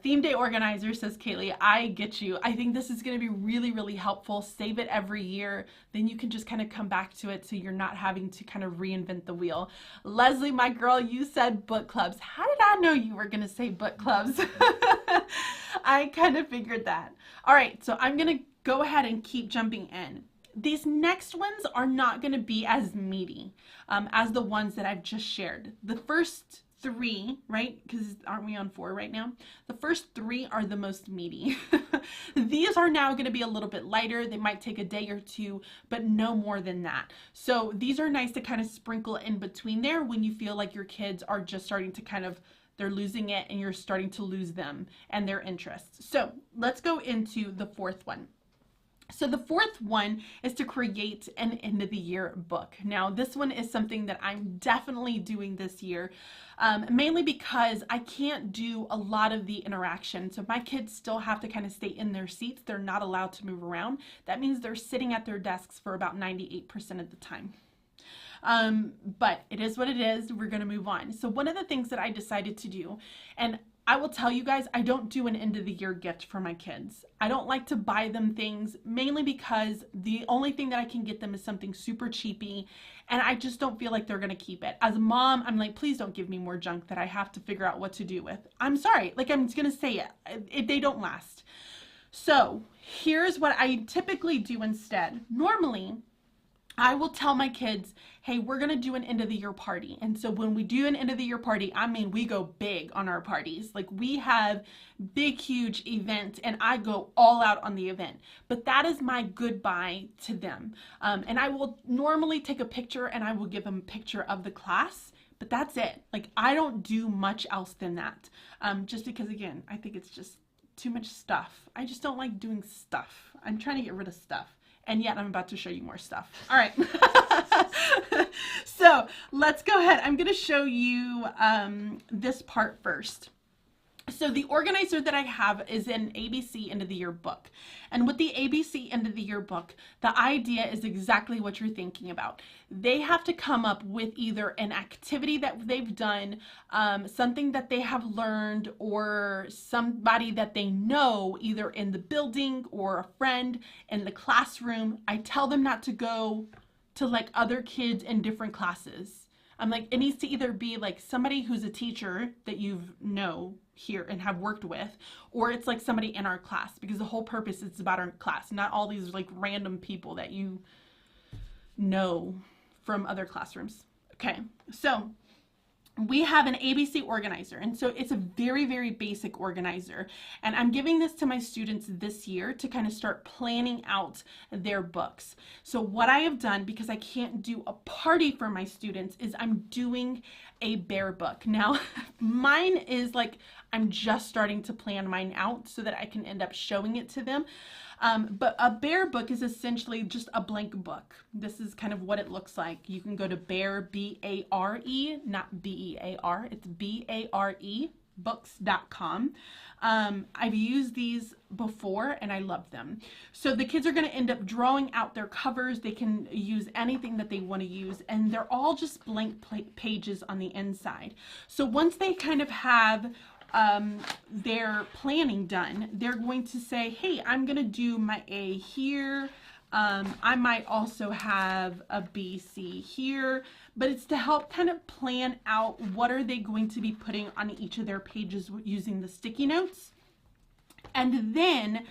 Theme day organizer says, Kaylee, I get you. I think this is going to be really, really helpful. Save it every year. Then you can just kind of come back to it so you're not having to kind of reinvent the wheel. Leslie, my girl, you said book clubs. How did I know you were going to say book clubs? I kind of figured that. All right, so I'm going to go ahead and keep jumping in. These next ones are not going to be as meaty as the ones that I've just shared. The first 3, right? Because aren't we on 4 right now? The first 3 are the most meaty. These are now going to be a little bit lighter. They might take a day or 2, but no more than that. So these are nice to kind of sprinkle in between there when you feel like your kids are just starting to kind of they're losing it, and you're starting to lose them and their interests. So let's go into the fourth one. So the fourth one is to create an end of the year book. Now, this one is something that I'm definitely doing this year, mainly because I can't do a lot of the interaction. So my kids still have to kind of stay in their seats. They're not allowed to move around. That means they're sitting at their desks for about 98% of the time. But it is what it is. We're going to move on. So one of the things that I decided to do, and I will tell you guys, I don't do an end of the year gift for my kids. I don't like to buy them things, mainly because the only thing that I can get them is something super cheapy, and I just don't feel like they're going to keep it. As a mom, I'm like, please don't give me more junk that I have to figure out what to do with. I'm sorry. Like, I'm going to say it. They don't last. So here's what I typically do instead. Normally, I will tell my kids, hey, we're going to do an end of the year party. And so when we do an end of the year party, I mean, we go big on our parties. Like, we have big, huge event, and I go all out on the event. But that is my goodbye to them. And I will normally take a picture, and I will give them a picture of the class. But that's it. Like, I don't do much else than that. Just because, again, I think it's just too much stuff. I just don't like doing stuff. I'm trying to get rid of stuff. And yet I'm about to show you more stuff. All right. So let's go ahead. I'm going to show you this part first. So the organizer that I have is an ABC end of the year book. And with the ABC end of the year book, the idea is exactly what you're thinking about. They have to come up with either an activity that they've done, something that they have learned, or somebody that they know either in the building or a friend in the classroom. I tell them not to go to like other kids in different classes. I'm like, it needs to either be like somebody who's a teacher that you know here and have worked with, or it's like somebody in our class, because the whole purpose is about our class, not all these like random people that you know from other classrooms. Okay, so we have an ABC organizer, and so it's a very, very basic organizer, and I'm giving this to my students this year to kind of start planning out their books. So what I have done, because I can't do a party for my students, is I'm doing a bear book. Now, mine is like, I'm just starting to plan mine out so that I can end up showing it to them. But a bear book is essentially just a blank book. This is kind of what it looks like. You can go to Bear, B-A-R-E, not B-E-A-R, it's B-A-R-E, books.com. I've used these before and I love them. So the kids are going to end up drawing out their covers. They can use anything that they want to use, and they're all just blank pages on the inside. So once they kind of have their planning done, they're going to say, hey, I'm going to do my A here. I might also have a B, C here, but it's to help kind of plan out what are they going to be putting on each of their pages using the sticky notes. And then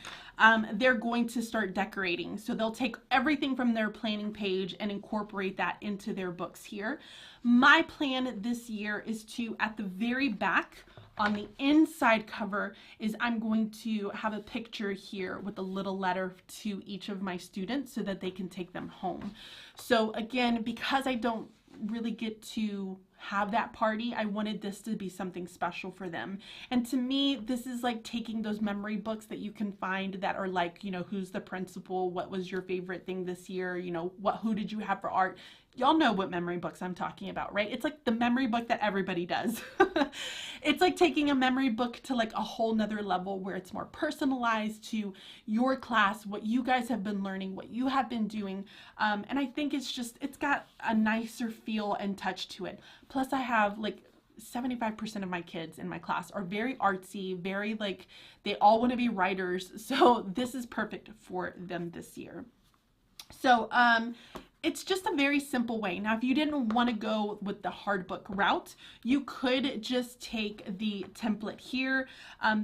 they're going to start decorating. So they'll take everything from their planning page and incorporate that into their books here. My plan this year is to, at the very back, on the inside cover, is I'm going to have a picture here with a little letter to each of my students so that they can take them home. So again, because I don't really get to have that party, I wanted this to be something special for them. And to me, this is like taking those memory books that you can find that are like, you know, who's the principal, what was your favorite thing this year, you know, who did you have for art? Y'all know what memory books I'm talking about, right? It's like the memory book that everybody does. It's like taking a memory book to like a whole nother level where it's more personalized to your class, what you guys have been learning, what you have been doing. And I think it's got a nicer feel and touch to it. Plus I have like 75% of my kids in my class are very artsy, very like, they all want to be writers. So this is perfect for them this year. So, it's just a very simple way. Now, if you didn't want to go with the hard book route, you could just take the template here.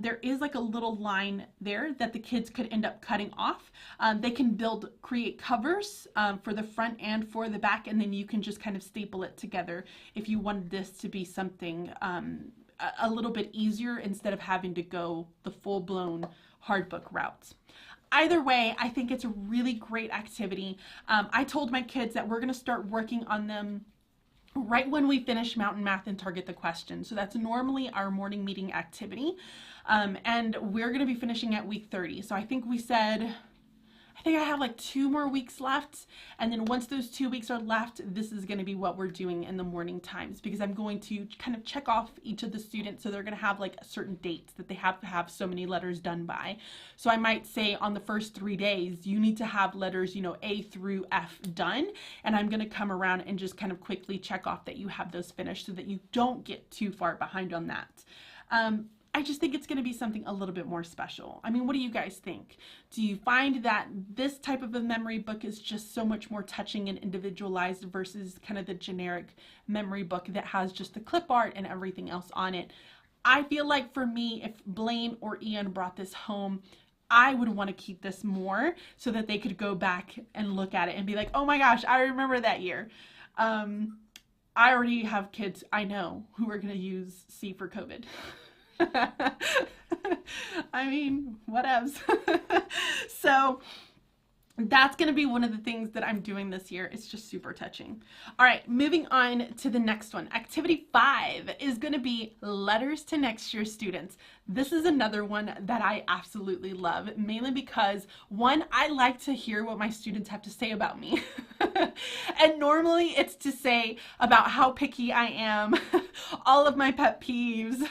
There is like a little line there that the kids could end up cutting off. They can create covers for the front and for the back, and then you can just kind of staple it together if you wanted this to be something a little bit easier instead of having to go the full-blown hard book route. Either way, I think it's a really great activity. I told my kids that we're going to start working on them right when we finish Mountain Math and Target the Question. So that's normally our morning meeting activity. And we're going to be finishing at week 30. So I think we said, I think I have like 2 more weeks left. And then once those 2 weeks are left, this is going to be what we're doing in the morning times, because I'm going to kind of check off each of the students. So they're going to have like certain dates that they have to have so many letters done by. So I might say on the first 3 days, you need to have letters, A through F done. And I'm going to come around and just kind of quickly check off that you have those finished so that you don't get too far behind on that. I just think it's going to be something a little bit more special. I mean, what do you guys think? Do you find that this type of a memory book is just so much more touching and individualized versus kind of the generic memory book that has just the clip art and everything else on it? I feel like for me, if Blaine or Ian brought this home, I would want to keep this more so that they could go back and look at it and be like, oh my gosh, I remember that year. I already have kids I know who are going to use C for COVID. I mean, whatevs. So that's going to be one of the things that I'm doing this year. It's just super touching. All right, moving on to the next one. Activity 5 is going to be letters to next year's students. This is another one that I absolutely love, mainly because, one, I like to hear what my students have to say about me. And normally it's to say about how picky I am, all of my pet peeves.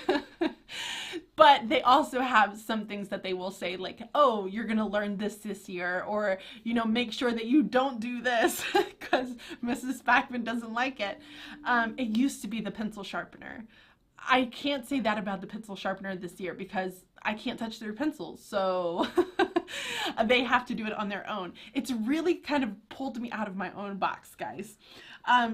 But they also have some things that they will say like, oh, you're going to learn this year, or, make sure that you don't do this because Mrs. Spackman doesn't like it. It used to be the pencil sharpener. I can't say that about the pencil sharpener this year because I can't touch their pencils. So they have to do it on their own. It's really kind of pulled me out of my own box, guys.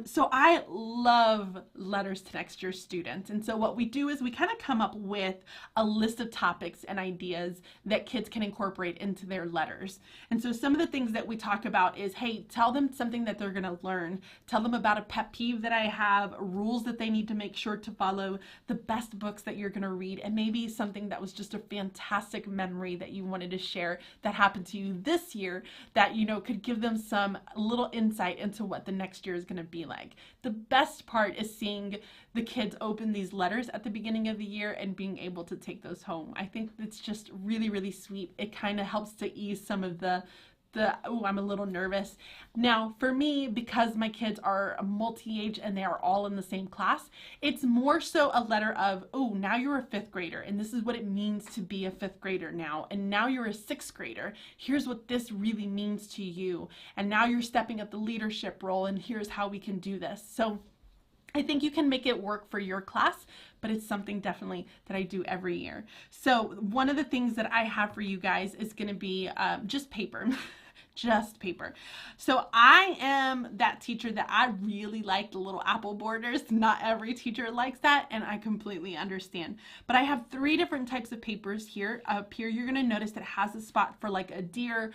So I love letters to next year's students. And so what we do is we kind of come up with a list of topics and ideas that kids can incorporate into their letters. And so some of the things that we talk about is, hey, tell them something that they're going to learn. Tell them about a pet peeve that I have, rules that they need to make sure to follow, the best books that you're going to read, and maybe something that was just a fantastic memory that you wanted to share that happened to you this year that, could give them some little insight into what the next year is going to be like. The best part is seeing the kids open these letters at the beginning of the year and being able to take those home. I think it's just really, really sweet. It kind of helps to ease some of the oh, I'm a little nervous. Now, for me, because my kids are multi-age and they are all in the same class, it's more so a letter of, oh, now you're a 5th grader and this is what it means to be a 5th grader now. And now you're a 6th grader. Here's what this really means to you. And now you're stepping up the leadership role and here's how we can do this. So I think you can make it work for your class, but it's something definitely that I do every year. So one of the things that I have for you guys is going to be just paper. Just paper. So I am that teacher that I really like the little apple borders. Not every teacher likes that, and I completely understand. But I have 3 different types of papers here. Up here, you're going to notice that it has a spot for like a dear,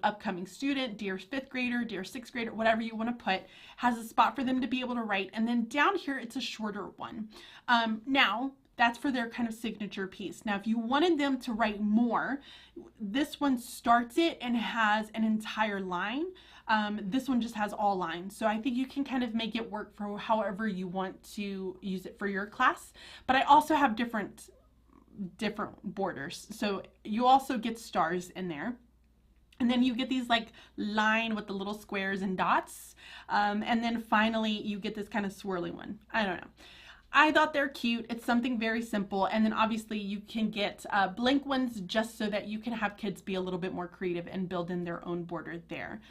upcoming student, dear 5th grader, dear 6th grader, whatever you want to put, has a spot for them to be able to write. And then down here, it's a shorter one. Now, that's for their kind of signature piece. Now, if you wanted them to write more, this one starts it and has an entire line. This one just has all lines. So I think you can kind of make it work for however you want to use it for your class. But I also have different borders. So you also get stars in there. And then you get these like line with the little squares and dots. And then finally you get this kind of swirly one. I don't know. I thought they're cute. It's something very simple. And then obviously you can get blank ones just so that you can have kids be a little bit more creative and build in their own border there.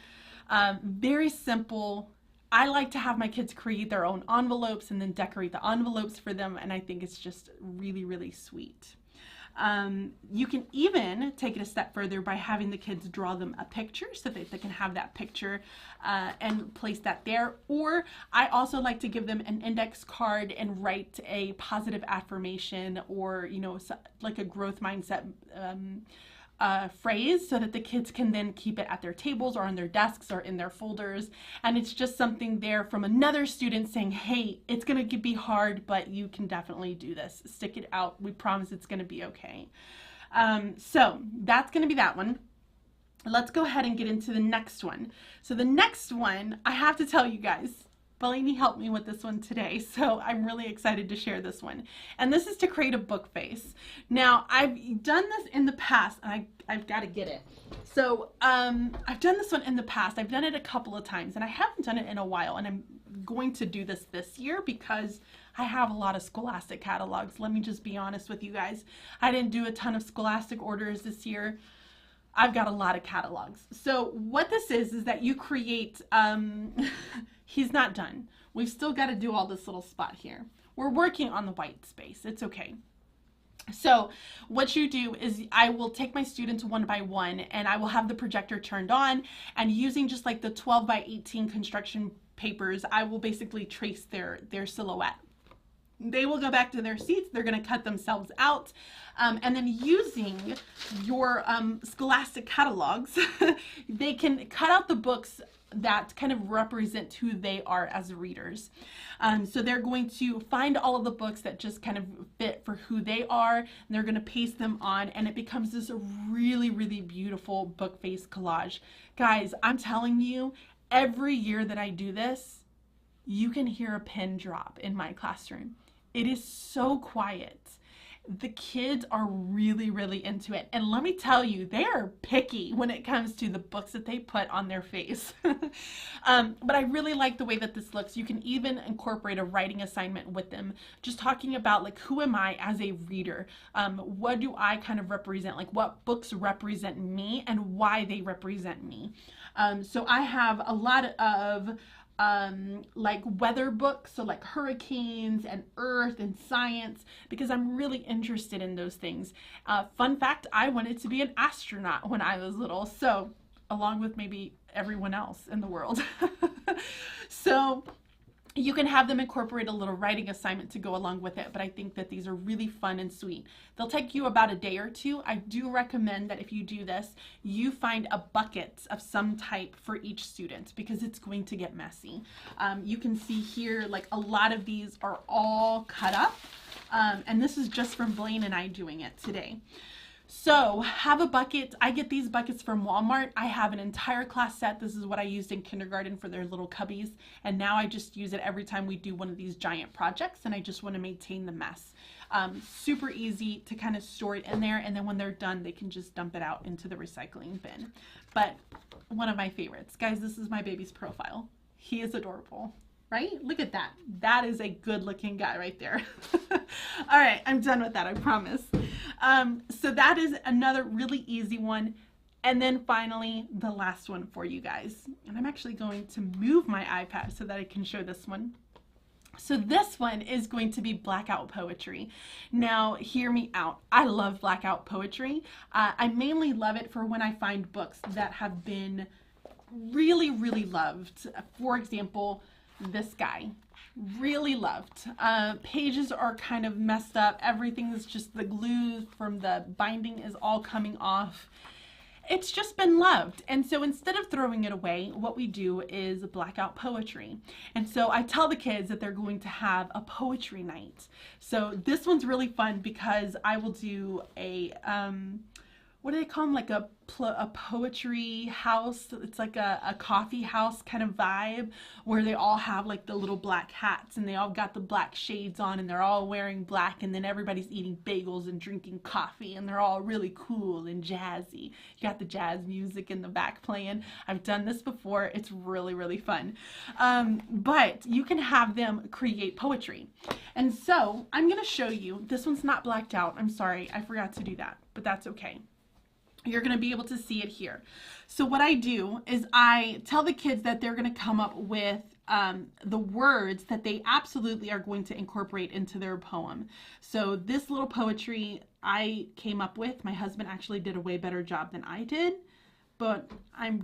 Very simple. I like to have my kids create their own envelopes and then decorate the envelopes for them. And I think it's just really, really sweet. You can even take it a step further by having the kids draw them a picture so that they can have that picture and place that there. Or I also like to give them an index card and write a positive affirmation or, like a growth mindset phrase so that the kids can then keep it at their tables or on their desks or in their folders. And it's just something there from another student saying, hey, it's going to be hard, but you can definitely do this. Stick it out. We promise it's going to be okay. So that's going to be that one. Let's go ahead and get into the next one. So the next one, I have to tell you guys, Blaney helped me with this one today, so I'm really excited to share this one. And this is to create a book face. Now, I've done this in the past, and I've got to get it. So, I've done this one in the past. I've done it a couple of times, and I haven't done it in a while, and I'm going to do this year because I have a lot of Scholastic catalogs. Let me just be honest with you guys. I didn't do a ton of Scholastic orders this year. I've got a lot of catalogs. So what this is that you create, he's not done. We've still got to do all this little spot here. We're working on the white space. It's okay. So what you do is I will take my students one by one and I will have the projector turned on, and using just like the 12 by 18 construction papers, I will basically trace their silhouette. They will go back to their seats. They're going to cut themselves out. And then using your Scholastic catalogs, they can cut out the books that kind of represent who they are as readers. So they're going to find all of the books that just kind of fit for who they are, and they're going to paste them on, and it becomes this really, really beautiful book face collage. Guys, I'm telling you, every year that I do this, you can hear a pin drop in my classroom. It is so quiet. The kids are really, really into it. And let me tell you, they are picky when it comes to the books that they put on their face. But I really like the way that this looks. You can even incorporate a writing assignment with them. Just talking about like, who am I as a reader? What do I kind of represent? Like what books represent me and why they represent me. So I have a lot of like weather books, so like hurricanes and earth and science, because I'm really interested in those things. Fun fact, I wanted to be an astronaut when I was little, so along with maybe everyone else in the world. So you can have them incorporate a little writing assignment to go along with it, but I think that these are really fun and sweet. They'll take you about a day or two. I do recommend that if you do this, you find a bucket of some type for each student because it's going to get messy. You can see here, like a lot of these are all cut up, and this is just from Blaine and I doing it today. So have a bucket. I get these buckets from Walmart. I have an entire class set. This is what I used in kindergarten for their little cubbies. And now I just use it every time we do one of these giant projects, and I just want to maintain the mess. Super easy to kind of store it in there. And then when they're done, they can just dump it out into the recycling bin. But one of my favorites. Guys, this is my baby's profile. He is adorable. Right? Look at that. That is a good looking guy right there. All right, I'm done with that, I promise. So that is another really easy one. And then finally, the last one for you guys. And I'm actually going to move my iPad so that I can show this one. So this one is going to be Blackout poetry. Now, hear me out. I love Blackout poetry. I mainly love it for when I find books that have been really, really loved. For example, this guy, really loved. Pages are kind of messed up. Everything is just, the glue from the binding is all coming off. It's just been loved. And so instead of throwing it away, what we do is Blackout poetry. And so I tell the kids that they're going to have a poetry night. So this one's really fun because I will do a, what do they call them? Like a poetry house. It's like a coffee house kind of vibe where they all have like the little black hats and they all got the black shades on and they're all wearing black, and then everybody's eating bagels and drinking coffee and they're all really cool and jazzy. You got the jazz music in the back playing. I've done this before. It's really, really fun. But you can have them create poetry. And so I'm going to show you. This one's not blacked out. I'm sorry. I forgot to do that, but that's okay. You're going to be able to see it here. So what I do is I tell the kids that they're going to come up with the words that they absolutely are going to incorporate into their poem. So this little poetry I came up with. My husband actually did a way better job than I did, but I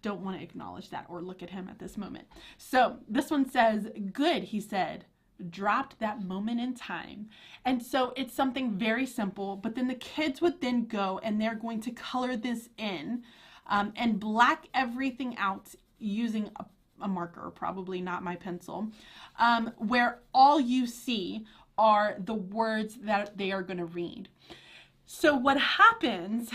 don't want to acknowledge that or look at him at this moment. So this one says, "Good," he said, "dropped that moment in time." And so it's something very simple, but then the kids would then go and they're going to color this in and black everything out using a marker, probably not my pencil, where all you see are the words that they are going to read. So what happens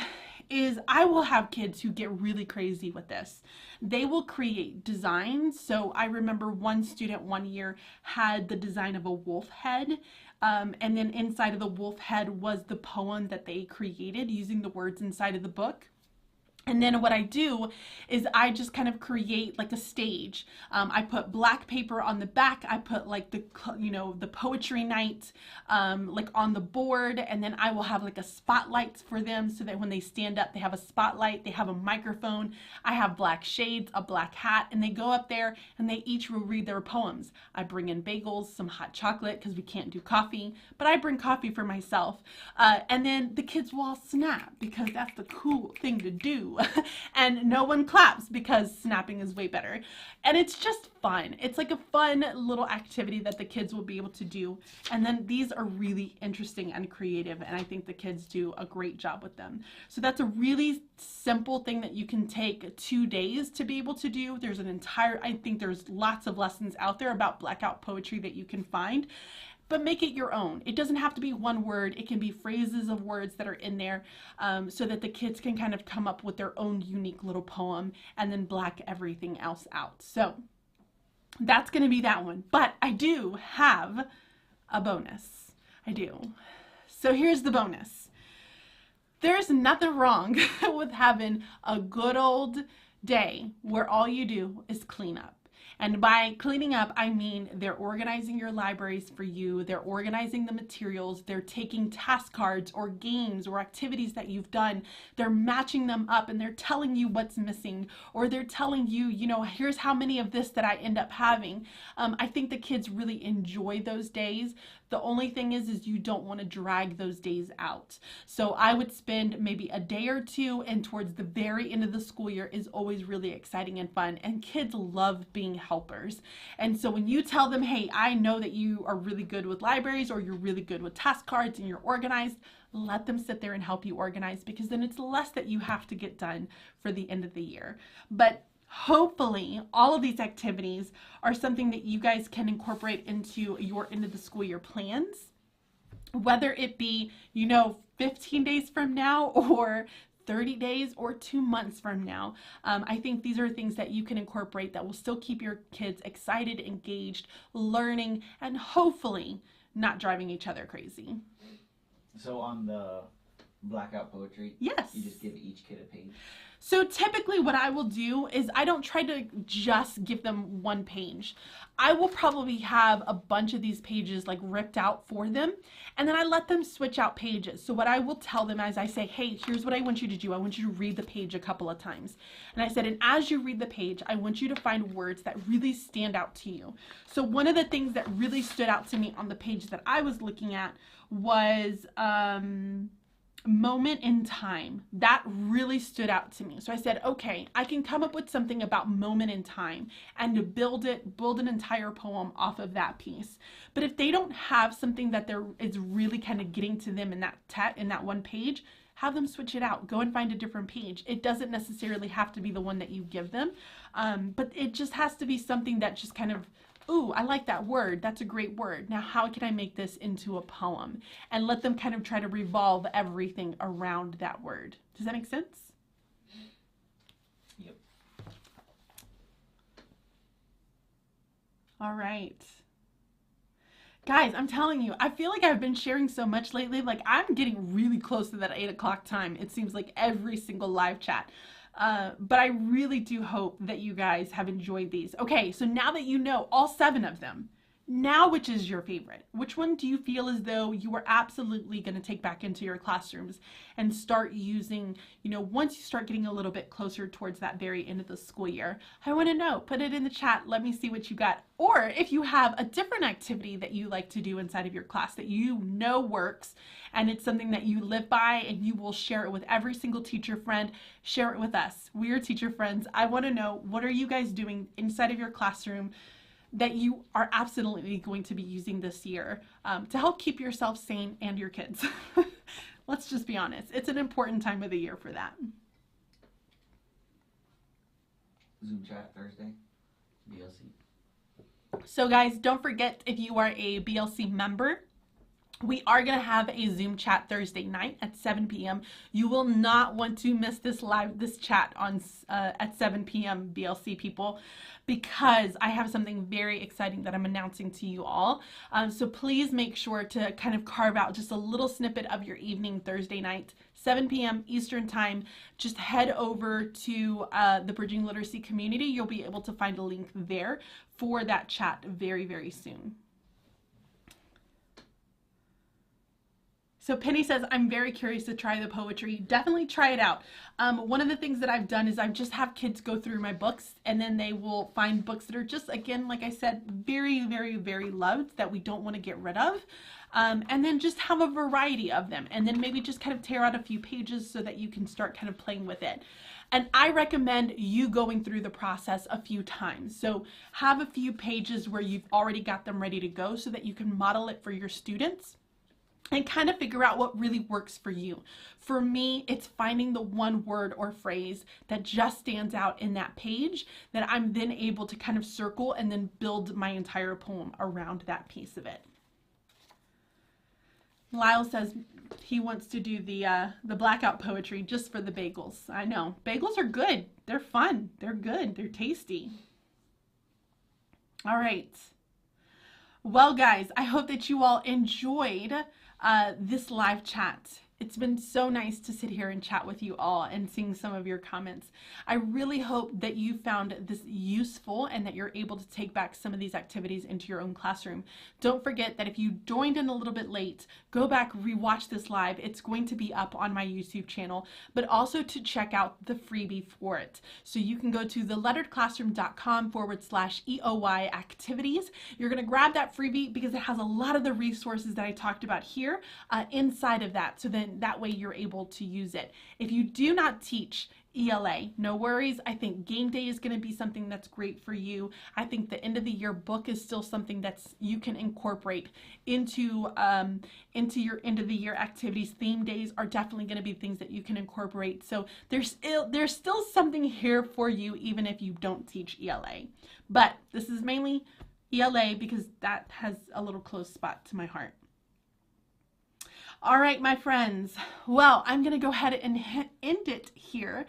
is I will have kids who get really crazy with this. They will create designs. So I remember one student one year had the design of a wolf head. And then inside of the wolf head was the poem that they created using the words inside of the book. And then what I do is I just kind of create like a stage. I put black paper on the back. I put like the poetry night like on the board, and then I will have like a spotlight for them so that when they stand up, they have a spotlight, they have a microphone. I have black shades, a black hat, and they go up there and they each will read their poems. I bring in bagels, some hot chocolate because we can't do coffee, but I bring coffee for myself. And then the kids will all snap because that's the cool thing to do. And no one claps because snapping is way better. And it's just fun. It's like a fun little activity that the kids will be able to do. And then these are really interesting and creative, and I think the kids do a great job with them. So that's a really simple thing that you can take 2 days to be able to do. There's I think there's lots of lessons out there about Blackout poetry that you can find. But make it your own. It doesn't have to be one word. It can be phrases of words that are in there so that the kids can kind of come up with their own unique little poem and then black everything else out. So that's going to be that one. But I do have a bonus. I do. So here's the bonus. There's nothing wrong with having a good old day where all you do is clean up. And by cleaning up, I mean they're organizing your libraries for you. They're organizing the materials. They're taking task cards or games or activities that you've done. They're matching them up and they're telling you what's missing, or they're telling you, here's how many of this that I end up having. I think the kids really enjoy those days. The only thing is you don't want to drag those days out. So I would spend maybe a day or two, and towards the very end of the school year is always really exciting and fun. And kids love being helpers. And so when you tell them, hey, I know that you are really good with libraries, or you're really good with task cards and you're organized, let them sit there and help you organize, because then it's less that you have to get done for the end of the year. But hopefully all of these activities are something that you guys can incorporate into your end of the school year plans, whether it be, 15 days from now or 30 days or 2 months from now. I think these are things that you can incorporate that will still keep your kids excited, engaged, learning, and hopefully not driving each other crazy. So on the Blackout poetry, yes, you just give each kid a page? So typically what I will do is I don't try to just give them one page. I will probably have a bunch of these pages like ripped out for them, and then I let them switch out pages. So what I will tell them is I say, hey, here's what I want you to do. I want you to read the page a couple of times. And I said, and as you read the page, I want you to find words that really stand out to you. So one of the things that really stood out to me on the page that I was looking at was moment in time. That really stood out to me. So I said, okay, I can come up with something about moment in time and to build an entire poem off of that piece. But if they don't have something that is really kind of getting to them in that one page, have them switch it out. Go and find a different page. It doesn't necessarily have to be the one that you give them, but it just has to be something that just kind of, ooh, I like that word. That's a great word. Now, how can I make this into a poem? And let them kind of try to revolve everything around that word. Does that make sense? Yep. All right. Guys, I'm telling you, I feel like I've been sharing so much lately. Like, I'm getting really close to that 8 o'clock time. It seems like every single live chat. But I really do hope that you guys have enjoyed these. Okay, so now that you know all 7 of them, now which is your favorite? Which one do you feel as though you are absolutely going to take back into your classrooms and start using, once you start getting a little bit closer towards that very end of the school year? I want to know. Put it in the chat. Let me see what you got. Or if you have a different activity that you like to do inside of your class that you know works, and it's something that you live by and you will share it with every single teacher friend, share it with us. We are teacher friends. I want to know, what are you guys doing inside of your classroom that you are absolutely going to be using this year to help keep yourself sane and your kids? Let's just be honest. It's an important time of the year for that. Zoom chat Thursday, BLC. So guys, don't forget, if you are a BLC member, We are going to have a Zoom chat Thursday night at 7 p.m. You will not want to miss this chat on at 7 p.m. BLC people, because I have something very exciting that I'm announcing to you all. So please make sure to kind of carve out just a little snippet of your evening Thursday night, 7 p.m. Eastern time. Just head over to the Bridging Literacy community. You'll be able to find a link there for that chat very, very soon. So Penny says, I'm very curious to try the poetry. Definitely try it out. One of the things that I've done is I just have kids go through my books, and then they will find books that are just, again, like I said, very, very, very loved that we don't want to get rid of. And then just have a variety of them, and then maybe just kind of tear out a few pages so that you can start kind of playing with it. And I recommend you going through the process a few times. So have a few pages where you've already got them ready to go so that you can model it for your students and kind of figure out what really works for you. For me, it's finding the one word or phrase that just stands out in that page that I'm then able to kind of circle and then build my entire poem around that piece of it. Lyle says he wants to do the Blackout poetry just for the bagels. I know. Bagels are good. They're fun. They're good. They're tasty. All right. Well, guys, I hope that you all enjoyed this live chat. It's been so nice to sit here and chat with you all and seeing some of your comments. I really hope that you found this useful and that you're able to take back some of these activities into your own classroom. Don't forget that if you joined in a little bit late, go back, rewatch this live. It's going to be up on my YouTube channel, but also to check out the freebie for it. So you can go to theletteredclassroom.com/EOY activities. You're going to grab that freebie because it has a lot of the resources that I talked about here inside of that. So then that way you're able to use it. If you do not teach ELA, no worries. I think game day is going to be something that's great for you. I think the end of the year book is still something that's you can incorporate into your end of the year activities. Theme days are definitely going to be things that you can incorporate. So there's still something here for you even if you don't teach ELA. But this is mainly ELA because that has a little close spot to my heart. All right, my friends. Well, I'm going to go ahead and end it here.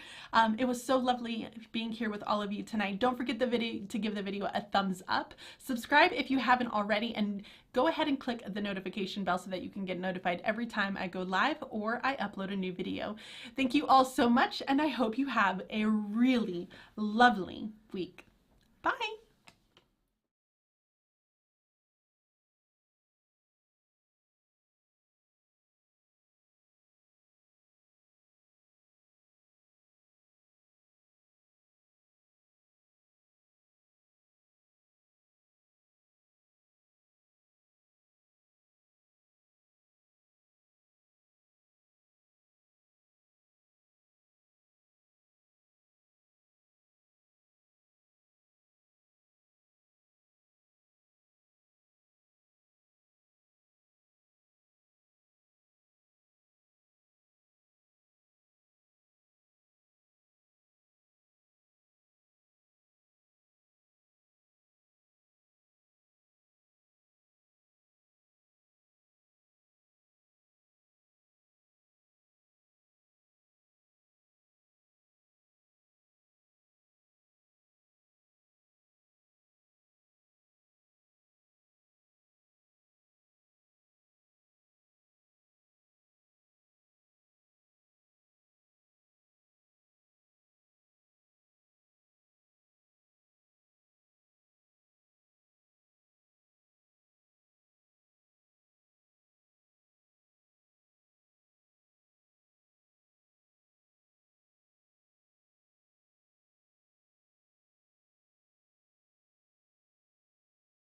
It was so lovely being here with all of you tonight. Don't forget to give the video a thumbs up. Subscribe if you haven't already, and go ahead and click the notification bell so that you can get notified every time I go live or I upload a new video. Thank you all so much, and I hope you have a really lovely week. Bye.